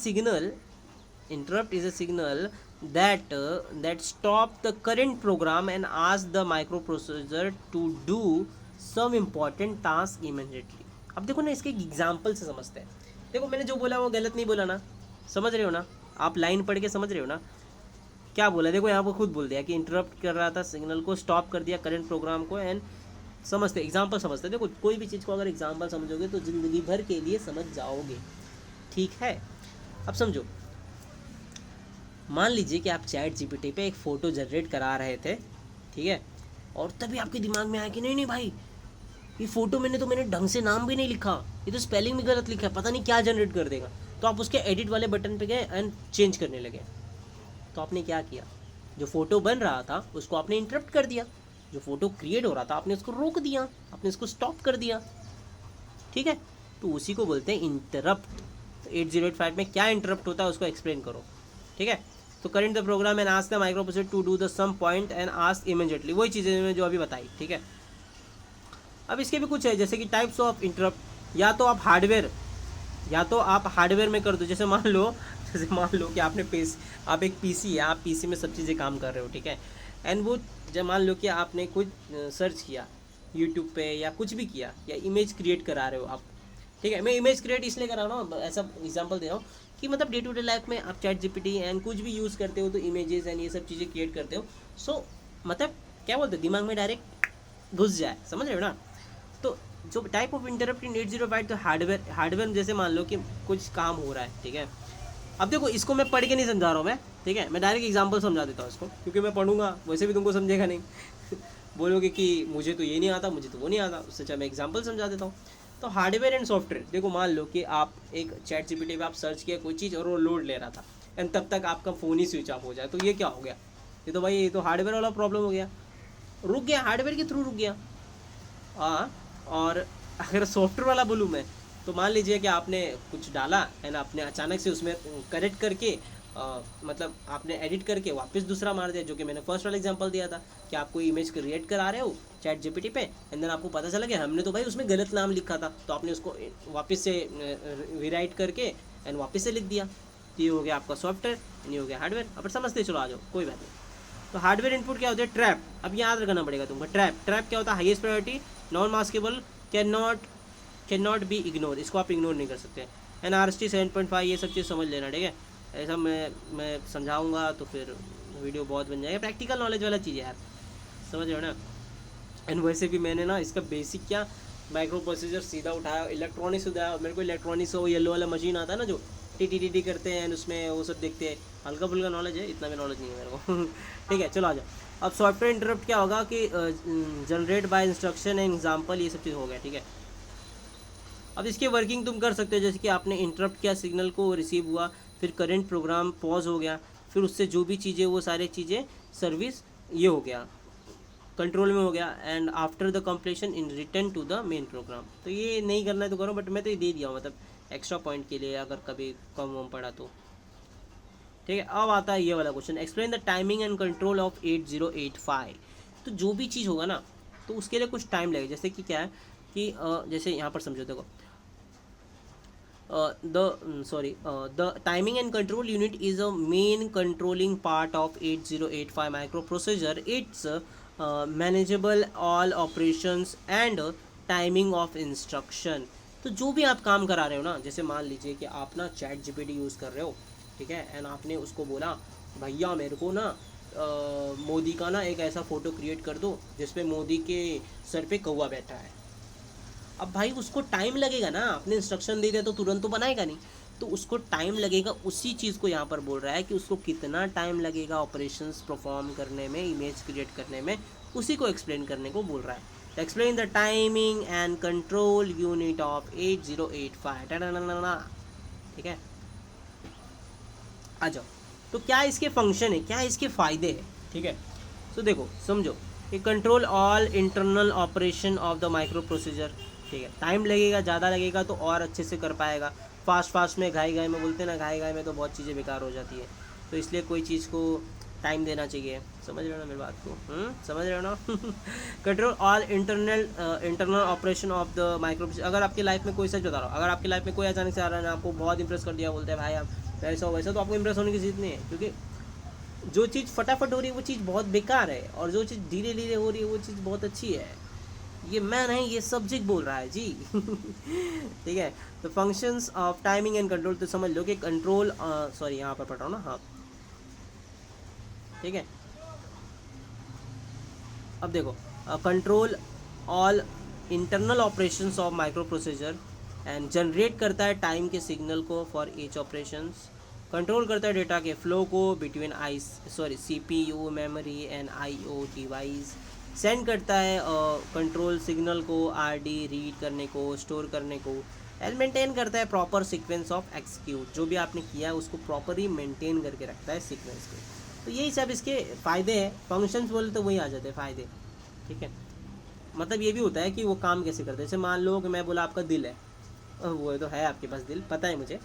signal that stop the current program and ask the microprocessor to do some important task immediately। अब देखो ना इसके एग्जाम्पल से समझते हैं। देखो मैंने जो बोला वो गलत नहीं बोला ना, समझ रहे हो ना, आप लाइन पढ़ के समझ रहे हो ना क्या बोला। देखो यहाँ पर खुद बोल दिया कि इंटरप्ट कर रहा था सिग्नल को, स्टॉप कर दिया करंट प्रोग्राम को एंड समझते एग्जाम्पल समझते। देखो कोई भी चीज़ को अगर एग्जाम्पल समझोगे तो ज़िंदगी भर के लिए समझ जाओगे, ठीक है। अब समझो, मान लीजिए कि आप चैट GPT पे एक फ़ोटो जनरेट करा रहे थे, ठीक है, और तभी आपके दिमाग में आया कि नहीं भाई ये फ़ोटो मैंने ढंग से नाम भी नहीं लिखा, ये तो स्पेलिंग भी गलत लिखा है, पता नहीं क्या जनरेट कर देगा। तो आप उसके एडिट वाले बटन पे गए एंड चेंज करने लगे। तो आपने क्या किया, जो फ़ोटो बन रहा था उसको आपने इंटरप्ट कर दिया, जो फ़ोटो क्रिएट हो रहा था आपने उसको रोक दिया, आपने उसको स्टॉप कर दिया, ठीक है। तो उसी को बोलते हैं इंटरप्ट। तो 8085 में क्या इंटरप्ट होता है उसको एक्सप्लेन करो, ठीक है। तो current the program and ask the microprocessor to do the sum point and ask immediately, वही चीज़ें मैं जो अभी बताई, ठीक है। अब इसके भी कुछ है, जैसे कि टाइप्स ऑफ इंटरप्ट, या तो आप हार्डवेयर में कर दो, जैसे मान लो कि आप एक पीसी है, आप पीसी में सब चीज़ें काम कर रहे हो, ठीक है, एंड वो जब मान लो कि आपने कुछ सर्च किया यूट्यूब पे या कुछ भी किया, या इमेज क्रिएट करा रहे हो आप, ठीक है, मैं इमेज क्रिएट इसलिए करा रहा हूँ, ऐसा एग्जांपल दे रहा हूँ कि मतलब डे टू डे लाइफ में आप चैट जीपीटी एंड कुछ भी यूज़ करते हो तो इमेजेस एंड ये सब चीज़ें क्रिएट करते हो, सो मतलब क्या बोलते हो, दिमाग में डायरेक्ट घुस जाए, समझ रहे हो ना। तो जो टाइप ऑफ इंटरप्ट इन 808, तो हार्डवेयर जैसे मान लो कि कुछ काम हो रहा है, ठीक है। अब देखो इसको मैं पढ़ के नहीं समझा रहा हूँ मैं, ठीक है, मैं डायरेक्ट एग्जांपल समझा देता हूँ इसको, क्योंकि मैं पढ़ूंगा वैसे भी तुमको समझेगा नहीं बोलोगे कि मुझे तो ये नहीं आता, मुझे तो वो नहीं आता, उससे अच्छा मैं एग्जांपल समझा देता हूँ। तो हार्डवेयर एंड सॉफ्टवेयर, देखो मान लो कि आप एक चैट जीपीटी पे आप सर्च किया कोई चीज़ और वो लोड ले रहा था, एंड तब तक आपका फ़ोन ही स्विच ऑफ हो जाए, तो ये क्या हो गया, ये तो भाई ये तो हार्डवेयर वाला प्रॉब्लम हो गया, रुक गया, हार्डवेयर के थ्रू रुक गया। हाँ, और अगर सॉफ्टवेयर वाला बोलूँ मैं, तो मान लीजिए कि आपने कुछ डाला एंड आपने अचानक से उसमें करेक्ट करके मतलब आपने एडिट करके वापस दूसरा मार दिया, जो कि मैंने फर्स्ट वाला एग्जांपल दिया था कि आप कोई इमेज क्रिएट करा रहे हो चैट जीपीटी पे, एंड देन आपको पता चला कि हमने तो भाई उसमें गलत नाम लिखा था, तो आपने उसको वापस से रीराइट करके एंड वापस से लिख दिया। ये हो गया आपका सॉफ्टवेयर, ये हो गया हार्डवेयर। अब समझते चलो, आ जाओ, कोई बात नहीं। तो हार्डवेयर इनपुट क्या होता है, ट्रैप। अब याद रखना पड़ेगा तुमको, ट्रैप क्या होता है, highest priority, non maskable, can not be ignore, इसको आप इग्नोर नहीं कर सकते। NRST 7.5 ये सब चीज़ समझ लेना, ठीक है। ऐसा मैं समझाऊंगा तो फिर वीडियो बहुत बन जाएगा, प्रैक्टिकल नॉलेज वाला चीज़ है यार, समझ रहे हो ना। एंड वैसे भी मैंने ना इसका बेसिक क्या माइक्रो प्रोसेसर सीधा उठाया, इलेक्ट्रॉनिक्स उठाया, मेरे को इलेक्ट्रॉनिक्स वो येलो वाला मशीन आता है ना जो टी करते हैं, उसमें वो सब देखते हैं, हल्का फुल्का नॉलेज है, इतना भी नॉलेज नहीं है मेरे को ठीक है, चलो आ जाओ। अब सॉफ्टवेयर इंटरप्ट क्या होगा कि generate by instruction and example, ये सब चीज़ हो गया, ठीक है। अब इसकी वर्किंग तुम कर सकते हो, जैसे कि आपने इंटरप्ट किया, सिग्नल को रिसीव हुआ, फिर करंट प्रोग्राम पॉज हो गया, फिर उससे जो भी चीज़ें वो सारी चीज़ें सर्विस ये हो गया, कंट्रोल में हो गया, and after the completion in return to the main program. तो ये नहीं करना है तो करो, बट मैं तो ये दे दिया हूँ, मतलब एक्स्ट्रा पॉइंट के लिए अगर कभी कम वम पड़ा तो, ठीक है। अब आता है ये वाला question, explain the timing and control of 8085। तो जो भी चीज़ होगा ना तो उसके लिए कुछ टाइम लगेगा, जैसे कि क्या है कि जैसे यहाँ पर समझो, देखो the timing and control unit is a main controlling part of 8085 microprocessor. It's manageable all operations and timing of instruction. तो जो भी आप काम करा रहे हो ना, जैसे मान लीजिए कि आप ना चैट जीपीटी यूज़ कर रहे हो, ठीक है, एंड आपने उसको बोला भैया मेरे को ना मोदी का ना एक ऐसा फ़ोटो क्रिएट कर दो जिसपे मोदी के सर पे कौवा बैठा है। अब भाई उसको टाइम लगेगा ना, आपने इंस्ट्रक्शन दे दिया तो तुरंत तो बनाएगा नहीं, तो उसको टाइम लगेगा। उसी चीज़ को यहाँ पर बोल रहा है कि उसको कितना टाइम लगेगा ऑपरेशंस परफॉर्म करने में, इमेज क्रिएट करने में, उसी को एक्सप्लेन करने को बोल रहा है। तो explain the timing and control unit of 8085, ठीक है। आ जाओ, तो क्या इसके फंक्शन है, क्या इसके फ़ायदे हैं, ठीक है। तो देखो समझो कि control all internal operation of the micro procedure, ठीक है। टाइम लगेगा, ज़्यादा लगेगा तो और अच्छे से कर पाएगा। फास्ट में घाई में बोलते हैं ना, घाई में तो बहुत चीज़ें बेकार हो जाती है, तो इसलिए कोई चीज़ को टाइम देना चाहिए। समझ रहे हो ना मेरी बात को, समझ रहे हो ना control all internal operation of the micro. अगर आपकी लाइफ में कोई, सच बता रहा हूँ, अगर आपकी लाइफ में कोई अचानक से आ रहा है ना, आपको बहुत इंप्रेस कर दिया, बोलते हैं भाई आप ऐसा हो वैसा, तो आपको इंप्रेस होने की ज़रूरत नहीं है, क्योंकि जो चीज़ फटाफट हो रही है वो चीज़ बहुत बेकार है, और जो चीज़ धीरे धीरे हो रही है वो चीज़ बहुत अच्छी है। ये मैं नहीं, ये सब्जेक्ट बोल रहा है जी ठीक है। तो functions of timing and control, तो समझ लो कि कंट्रोल, सॉरी यहाँ पर पढ़ रहा हूँ ना, हाँ ठीक है। अब देखो, control all internal operations of micro procedure and generate करता है टाइम के सिग्नल को फॉर ईच ऑपरेशंस। कंट्रोल करता है डेटा के फ्लो को between CPU memory and IO device. Send करता है कंट्रोल सिग्नल को RD रीड करने को, स्टोर करने को, एंड मेंटेन करता है प्रॉपर सीक्वेंस ऑफ एक्सिक्यूट। जो भी आपने किया है उसको प्रॉपरली मेंटेन करके रखता है सीक्वेंस को। तो यही सब इसके फ़ायदे हैं। फंक्शंस बोले तो वही आ जाते हैं फ़ायदे, ठीक है। मतलब ये भी होता है कि वो काम कैसे करते हैं। जैसे मान लो कि मैं बोला आपका दिल है, वो तो है आपके पास दिल, पता है मुझे,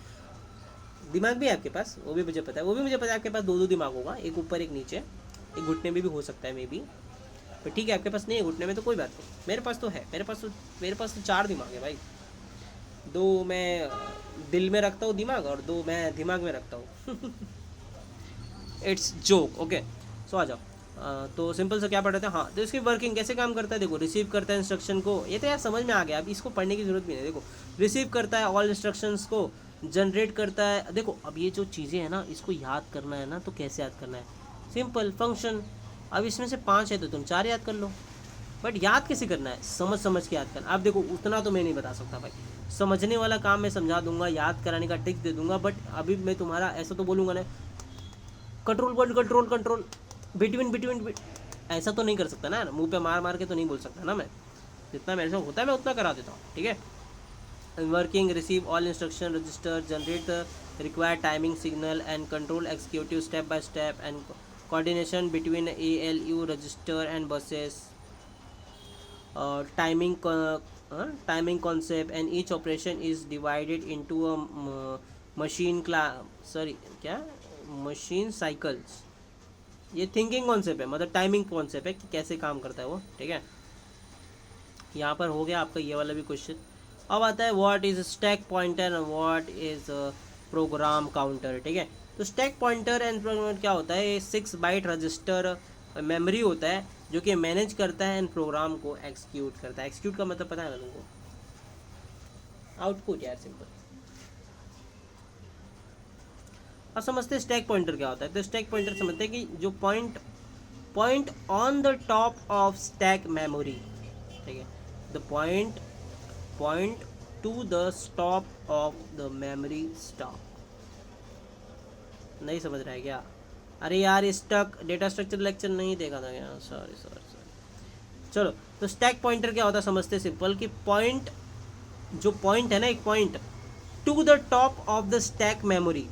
दिमाग भी है आपके पास, वो भी मुझे पता है, आपके पास दो दिमाग होगा, एक ऊपर एक नीचे, एक घुटने में भी हो सकता है मे बी, पर ठीक है, आपके पास नहीं है घुटने में तो कोई बात नहीं, मेरे पास तो है, मेरे पास तो 4 दिमाग है भाई। 2 मैं दिल में रखता हूँ दिमाग, और 2 मैं दिमाग में रखता हूँ। It's joke, okay. सो आ जाओ। तो सिंपल से क्या पढ़ रहे थे, हाँ, तो इसकी वर्किंग कैसे काम करता है, देखो रिसीव करता है इंस्ट्रक्शन को, ये तो यार समझ में आ गया, अब इसको पढ़ने की जरूरत भी नहीं। देखो रिसीव करता है ऑल इंस्ट्रक्शंस को, जनरेट करता है। देखो अब ये जो चीज़ें हैं ना, इसको याद करना है ना, तो कैसे याद करना है, सिंपल फंक्शन। अब इसमें से 5 है तो तुम 4 याद कर लो, बट याद कैसे करना है, समझ समझ के याद करना। अब देखो उतना तो मैं नहीं बता सकता भाई, समझने वाला काम मैं समझा दूंगा, याद कराने का टिप्स दे दूंगा, बट अभी मैं तुम्हारा ऐसा तो बोलूँगा ना, control word control control between ऐसा तो नहीं कर सकता ना, मुंह पे मार मार के तो नहीं बोल सकता ना मैं, जितना मेरे से होता है मैं उतना करा देता हूँ, ठीक है। Working, receive all instruction, register, generate the required timing signal and control executive step by step and coordination between ALU register and buses, timing concept, and each operation is divided into a machine cycles। ये thinking concept है, मतलब timing concept है कि कैसे काम करता है वो, ठीक है। यहाँ पर हो गया आपका ये वाला भी क्वेश्चन। अब आता है what is stack pointer and what is program counter, ठीक है। तो स्टैक पॉइंटर एंड प्रोग्राम क्या होता है, 6 बाइट रजिस्टर मेमोरी होता है जो कि मैनेज करता है एंड प्रोग्राम को एग्जीक्यूट करता है। एग्जीक्यूट का मतलब पता है ना तुमको, आउटपुट यार, सिंपल। अब समझते हैं स्टैक पॉइंटर क्या होता है। तो स्टैक पॉइंटर समझते हैं कि जो point on the top of stack memory, ठीक है, the point two the top of the memory stock. नहीं समझ रहा है क्या? अरे यार स्टक डेटा स्ट्रक्चर लेक्चर नहीं देखा था क्या, सॉरी। चलो, तो स्टैक पॉइंटर क्या होता है समझते सिंपल, कि पॉइंट, जो पॉइंट है ना, एक point two the top of the stack memory,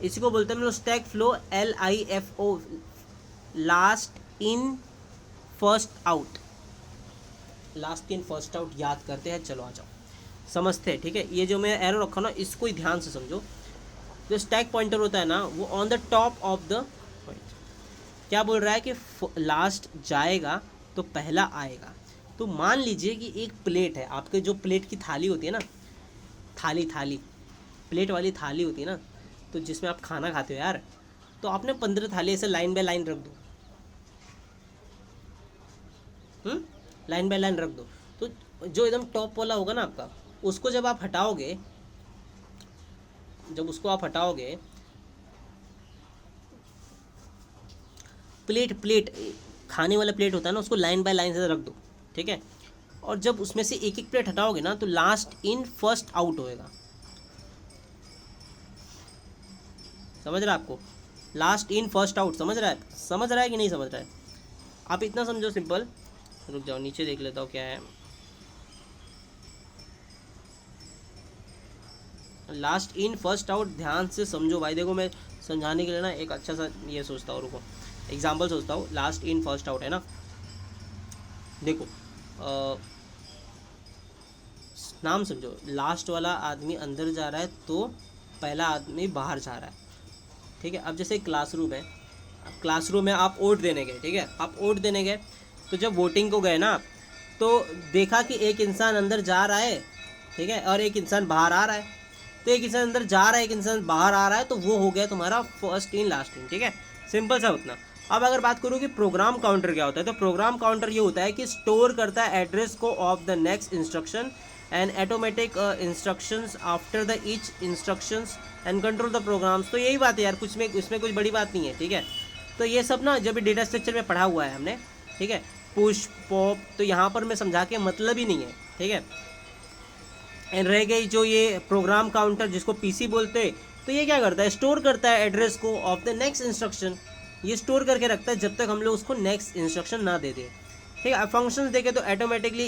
इसी को बोलते हैं हम लोग stack flow, LIFO, last in first out. Last in first out याद करते हैं, चलो आ जाओ समझते हैं, ठीक है। ये जो मैं एरो रखा ना, इसको ही ध्यान से समझो। जो स्टैक पॉइंटर होता है ना, वो on the top of the point, क्या बोल रहा है कि लास्ट जाएगा तो पहला आएगा। तो मान लीजिए कि एक प्लेट है आपके, जो प्लेट की थाली होती है ना, थाली प्लेट वाली थाली होती है ना, तो जिसमें आप खाना खाते हो यार, तो आपने 15 थाली ऐसे लाइन बाय लाइन रख दो, लाइन बाय लाइन रख दो। तो जो एकदम टॉप वाला होगा ना आपका, उसको जब आप हटाओगे, प्लेट खाने वाला प्लेट होता है ना, उसको लाइन बाय लाइन से रख दो, ठीक है। और जब उसमें से एक एक प्लेट हटाओगे ना, तो लास्ट इन फर्स्ट आउट होएगा। समझ रहा है आपको, लास्ट इन फर्स्ट आउट, समझ रहा है कि नहीं समझ रहा है? आप इतना समझो सिंपल, रुक जाओ नीचे देख लेता हूँ क्या है। लास्ट इन फर्स्ट आउट ध्यान से समझो भाई। देखो मैं समझाने के लिए ना एक अच्छा सा ये सोचता हूँ, रुको एग्जाम्पल सोचता हूँ। लास्ट इन फर्स्ट आउट है ना, देखो नाम समझो, लास्ट वाला आदमी अंदर जा रहा है तो पहला आदमी बाहर जा रहा है, ठीक है। अब जैसे क्लासरूम है, क्लासरूम में आप वोट देने गए, ठीक है, आप वोट देने गए, तो जब वोटिंग को गए ना, तो देखा कि एक इंसान अंदर जा रहा है, ठीक है, और एक इंसान बाहर आ रहा है। तो एक इंसान अंदर जा रहा है, एक इंसान बाहर आ रहा है, तो वो हो गया तुम्हारा फर्स्ट इन लास्ट इन, ठीक है, सिंपल सा उतना। अब अगर बात करूँ कि प्रोग्राम काउंटर क्या होता है, तो प्रोग्राम काउंटर ये होता है कि स्टोर करता है एड्रेस को of the next instruction and automatic instructions after the each instructions and control the programs. तो यही बात है यार, कुछ में इसमें कुछ बड़ी बात नहीं है, ठीक है। तो ये सब ना जब भी डेटा स्ट्रक्चर में पढ़ा हुआ है हमने, ठीक है, पुश पॉप, तो यहाँ पर मैं समझा के मतलब ही नहीं है, ठीक है। एंड रह गई जो ये प्रोग्राम काउंटर जिसको PC बोलते, तो ये क्या करता है, स्टोर करता है एड्रेस को ऑफ द नेक्स्ट इंस्ट्रक्शन। ये स्टोर करके रखता है जब तक हम लोग उसको नेक्स्ट इंस्ट्रक्शन ना दे दें, ठीक है। फंक्शंस देखें तो ऑटोमेटिकली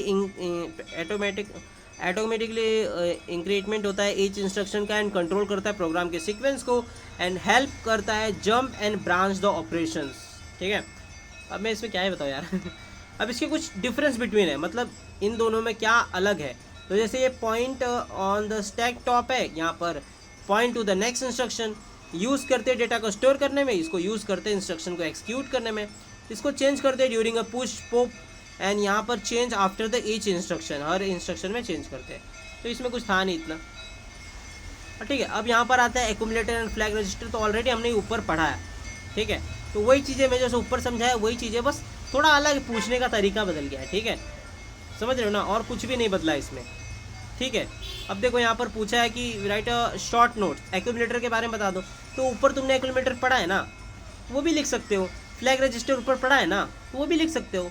इंक्रीमेंट होता है ईच इंस्ट्रक्शन का एंड कंट्रोल करता है प्रोग्राम के सीक्वेंस को एंड हेल्प करता है jump and branch the operations, ठीक है। अब मैं इसमें क्या है बताऊँ यार अब इसके कुछ डिफरेंस बिटवीन है, मतलब इन दोनों में क्या अलग है। तो जैसे ये point on the stack top है, यहाँ पर point two the next instruction use करते हैं डेटा को स्टोर करने में, इसको यूज़ करते हैं इंस्ट्रक्शन को एक्सिक्यूट करने में। इसको चेंज करते हैं during a push pop, and यहाँ पर change after the each instruction, her instruction में चेंज करते हैं। तो इसमें कुछ था नहीं इतना, ठीक है। अब यहाँ पर आता है एक्यूमुलेटर एंड फ्लैग रजिस्टर, तो ऑलरेडी हमने ऊपर पढ़ा है, ठीक है। तो वही चीज़ें मैं जैसे ऊपर समझाया वही चीज़ें, बस थोड़ा अलग पूछने का तरीका बदल गया है, ठीक है, समझ रहे हो ना, और कुछ भी नहीं बदला इसमें, ठीक है। अब देखो यहाँ पर पूछा है कि right a short notes, accumulator के बारे में बता दो, तो ऊपर तुमने एक्यूमुलेटर पढ़ा है ना, वो भी लिख सकते हो। फ्लैग रजिस्टर ऊपर पढ़ा है ना, वो भी लिख सकते हो,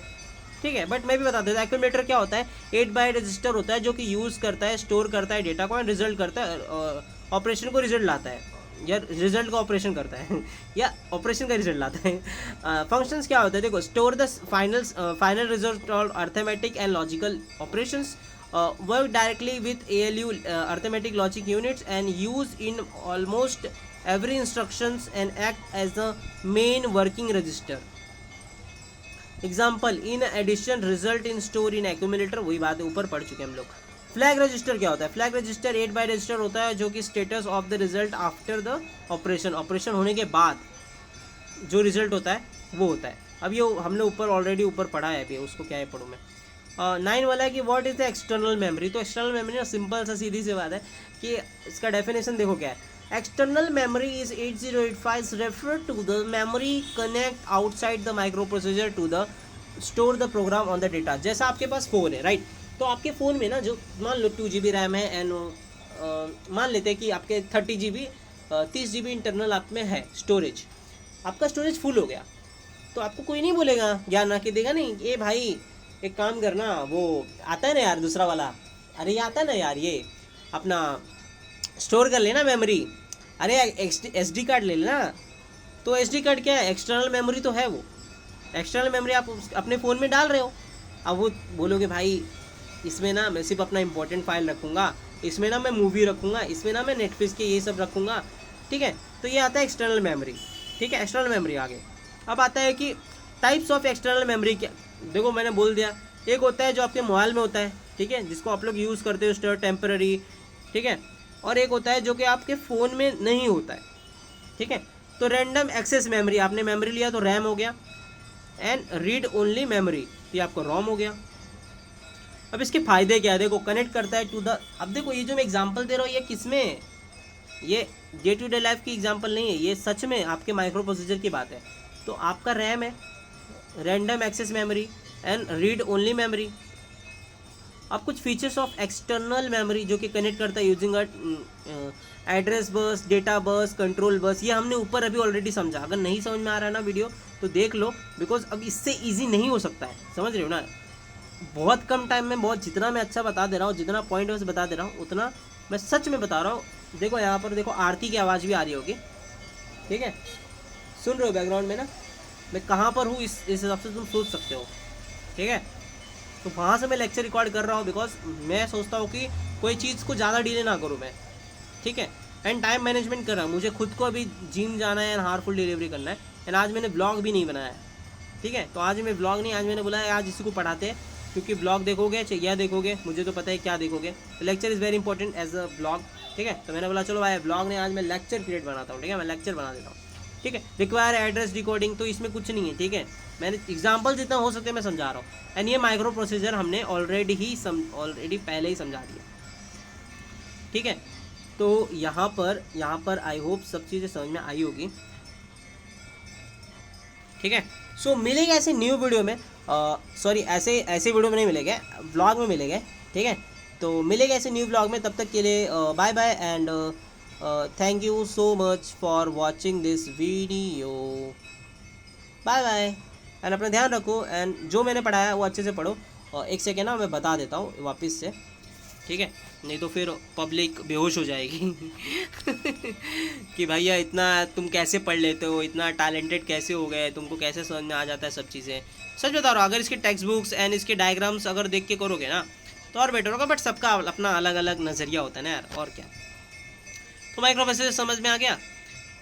ठीक है। बट मैं भी बता देता हूँ, एक्यूमुलेटर क्या होता है, 8 बाइट रजिस्टर होता है जो कि यूज़ करता है, स्टोर करता है डेटा को एंड रिजल्ट करता है, ऑपरेशन को रिजल्ट लाता है, या रिजल्ट का ऑपरेशन करता है या ऑपरेशन का रिजल्ट लाता है। फंक्शंस क्या होता है, देखो, स्टोर द फाइनल रिजल्ट और arithmetic and logical operations, work directly with ALU arithmetic logic units and use in almost every instructions and act as the main working register. Example, in addition result in store in accumulator, वही बात है ऊपर पढ़ चुके हम लोग। Flag register क्या होता है, फ्लैग रजिस्टर 8 बाइट रजिस्टर होता है जो कि status of the result after the operation, operation होने के बाद जो रिजल्ट होता है वो होता है। अब ये हमने ऊपर ऑलरेडी ऊपर पढ़ा है, अभी उसको क्या है पढ़ूँ मैं। 9 वाला है कि what is the external memory, तो एक्सटर्नल मेमोरी ना सिंपल सा सीधी सी बात है कि इसका डेफिनेशन देखो क्या है, external memory is 8085 refer to the memory connect outside the micro processor to the store the program on the data. जैसा आपके पास फ़ोन है, राइट, तो आपके फ़ोन में ना जो मान लो 2 GB रैम है एंड मान लेते हैं कि आपके 30 GB 30 GB इंटरनल आप में है स्टोरेज, आपका स्टोरेज फुल हो गया, तो आपको कोई नहीं बोलेगा, ज्ञान आके देगा नहीं, ये भाई एक काम करना, वो आता है ना यार दूसरा वाला, अरे ये आता है ना यार, ये अपना स्टोर कर लेना मेमोरी, अरे SD कार्ड ले लेना। तो SD कार्ड क्या है, एक्सटर्नल मेमोरी तो है, वो एक्सटर्नल मेमोरी आप अपने फ़ोन में डाल रहे हो। अब वो बोलोगे भाई इसमें ना मैं सिर्फ अपना इंपॉर्टेंट फाइल रखूँगा, इसमें ना मैं मूवी रखूँगा, इसमें ना मैं नेटफ्लिक्स के ये सब रखूँगा, ठीक है। तो ये आता है एक्सटर्नल मेमोरी, ठीक है, एक्सटर्नल मेमोरी आगे। अब आता है कि टाइप्स ऑफ एक्सटर्नल मेमोरी क्या, देखो मैंने बोल दिया, एक होता है जो आपके मोबाइल में होता है, ठीक है, जिसको आप लोग यूज़ करते हो स्टोर टेम्पररी, ठीक है, और एक होता है जो कि आपके फ़ोन में नहीं होता है, ठीक है। तो रैंडम एक्सेस मेमोरी, आपने मेमोरी लिया तो रैम हो गया, एंड रीड ओनली मेमोरी, ये आपको रोम हो गया। अब इसके फ़ायदे क्या है, देखो कनेक्ट करता है टू द, अब देखो ये जो मैं एग्जांपल दे रहा हूँ ये किस में है, ये डे टू डे लाइफ की एग्जांपल नहीं है, ये सच में आपके माइक्रो प्रोसेसर की बात है। तो आपका रैम है, random access memory and read only memory. अब कुछ फीचर्स ऑफ एक्सटर्नल मेमोरी जो कि कनेक्ट करता है using address bus, data bus, control bus, ये हमने ऊपर अभी ऑलरेडी समझा। अगर नहीं समझ में आ रहा है ना वीडियो तो देख लो, बिकॉज अब इससे इजी नहीं हो सकता है, समझ रहे हो ना। बहुत कम टाइम में बहुत, जितना मैं अच्छा बता दे रहा हूँ, जितना पॉइंट वाइज बता दे रहा हूँ, उतना मैं सच में बता रहा हूँ। देखो यहाँ पर देखो आरती की आवाज़ भी आ रही होगी, ठीक है, सुन रहे हो बैकग्राउंड में ना, मैं कहाँ पर हूँ इस हिसाब से तुम सोच सकते हो, ठीक है। तो वहाँ से मैं लेक्चर रिकॉर्ड कर रहा हूँ, बिकॉज मैं सोचता हूँ कि कोई चीज़ को ज़्यादा डिले ना करूँ मैं, ठीक है, एंड टाइम मैनेजमेंट कर रहा हूँ। मुझे खुद को अभी जिम जाना है एंड हार्फुल डिलीवरी करना है, एंड आज मैंने ब्लॉग भी नहीं बनाया है, ठीक है। तो आज मैं ब्लॉग नहीं, आज मैंने बोला है आज इसी को पढ़ाते हैं, क्योंकि ब्लॉग देखोगे या देखोगे मुझे तो पता है क्या देखोगे, तो lecture is very important as a blog, ठीक है। तो मैंने बोला चलो भाई ब्लॉग नहीं, आज मैं लेक्चर क्रिएट बनाता हूँ, ठीक है, मैं लेक्चर बना देता हूँ, ठीक है। रिक्वायर एड्रेस डिकोडिंग, तो इसमें कुछ नहीं है, ठीक है, मैंने एग्जाम्पल जितना हो सकते मैं समझा रहा हूँ। एंड ये माइक्रो प्रोसीजर हमने ऑलरेडी पहले ही समझा दिया, ठीक है। तो यहाँ पर आई होप सब चीज़ें समझ में आई होगी, ठीक है। सो मिलेगा ऐसे न्यू वीडियो में, सॉरी ऐसे वीडियो में नहीं मिलेगा, व्लॉग में मिलेगा, ठीक है। तो मिलेगा ऐसे न्यू व्लॉग में, तब तक के लिए bye bye and thank you so much for watching this video, bye bye. And अपना ध्यान रखो, एंड जो मैंने पढ़ाया वो अच्छे से पढ़ो। एक सेकेंड ना मैं बता देता हूँ वापस से, ठीक है, नहीं तो फिर पब्लिक बेहोश हो जाएगी कि भैया इतना तुम कैसे पढ़ लेते हो, इतना टैलेंटेड कैसे हो गए, तुमको कैसे समझ में आ जाता है सब चीज़ें। सच बता रहा हूँ, अगर इसके टेक्स्ट बुक्स एंड इसके डायग्राम्स अगर देख के करोगे ना तो और बेटर होगा, बट सबका अपना अलग अलग नज़रिया होता है ना यार, और क्या। तो माइक्रो प्रोसेसर समझ में आ गया,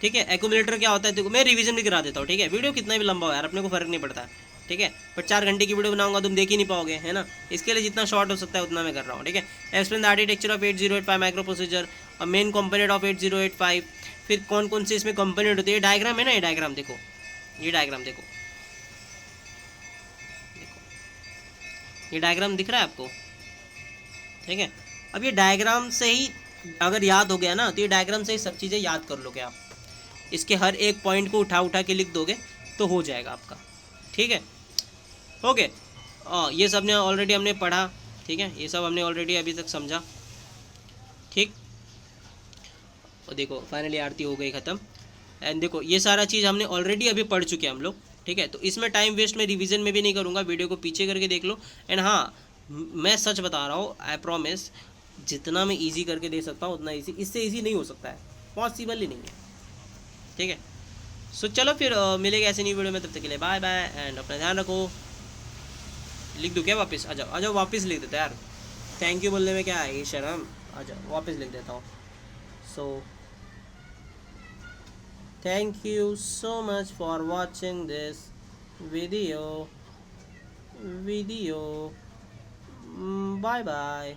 ठीक है। एक्यूमुलेटर क्या होता है देखो, मैं रिवीजन भी करा देता हूँ, ठीक है। वीडियो कितना भी लंबा हो यार, अपने को फ़र्क नहीं पड़ता, ठीक है, बट 4 घंटे की वीडियो बनाऊंगा तुम देख ही नहीं पाओगे, है ना। इसके लिए जितना शॉर्ट हो सकता है उतना मैं कर रहा हूँ, ठीक है। Explain the architecture of 8085 micro procedure, main component of 8085, फिर कौन कौन से इसमें कंपोनेंट होते हैं। ये डायग्राम है ना, ये डायग्राम देखो, ये डायग्राम देखो, ये डायग्राम दिख रहा है आपको, ठीक है। अब ये डायग्राम से ही अगर याद हो गया ना, तो ये डायग्राम से ही सब चीज़ें याद कर लोगे आप। इसके हर एक पॉइंट को उठा उठा के लिख दोगे तो हो जाएगा आपका, ठीक है। ओके, ये सब ने ऑलरेडी हमने पढ़ा, ठीक है, ये सब हमने ऑलरेडी अभी तक समझा, ठीक। और देखो फाइनली आरती हो गई ख़त्म। एंड देखो ये सारा चीज़ हमने ऑलरेडी अभी पढ़ चुके हैं हम लोग, ठीक है। तो इसमें टाइम वेस्ट मैं रिवीजन में भी नहीं करूँगा, वीडियो को पीछे करके देख लो। एंड हाँ, मैं सच बता रहा हूँ, आई प्रॉमिस, जितना मैं इजी करके दे सकता हूँ उतना इजी, इससे इजी नहीं हो सकता है, पॉसिबल ही नहीं है, ठीक है। सो चलो फिर मिलेगा ऐसे नई वीडियो में, तब तक के लिए बाय बाय एंड अपना ध्यान रखो। लिख दूँ क्या वापस? आ जाओ आ जाओ, वापस लिख देता यार, थैंक यू बोलने में क्या है ये शर्म। आ जाओ वापस लिख देता हूँ। सो thank you so much for watching this video. Bye bye.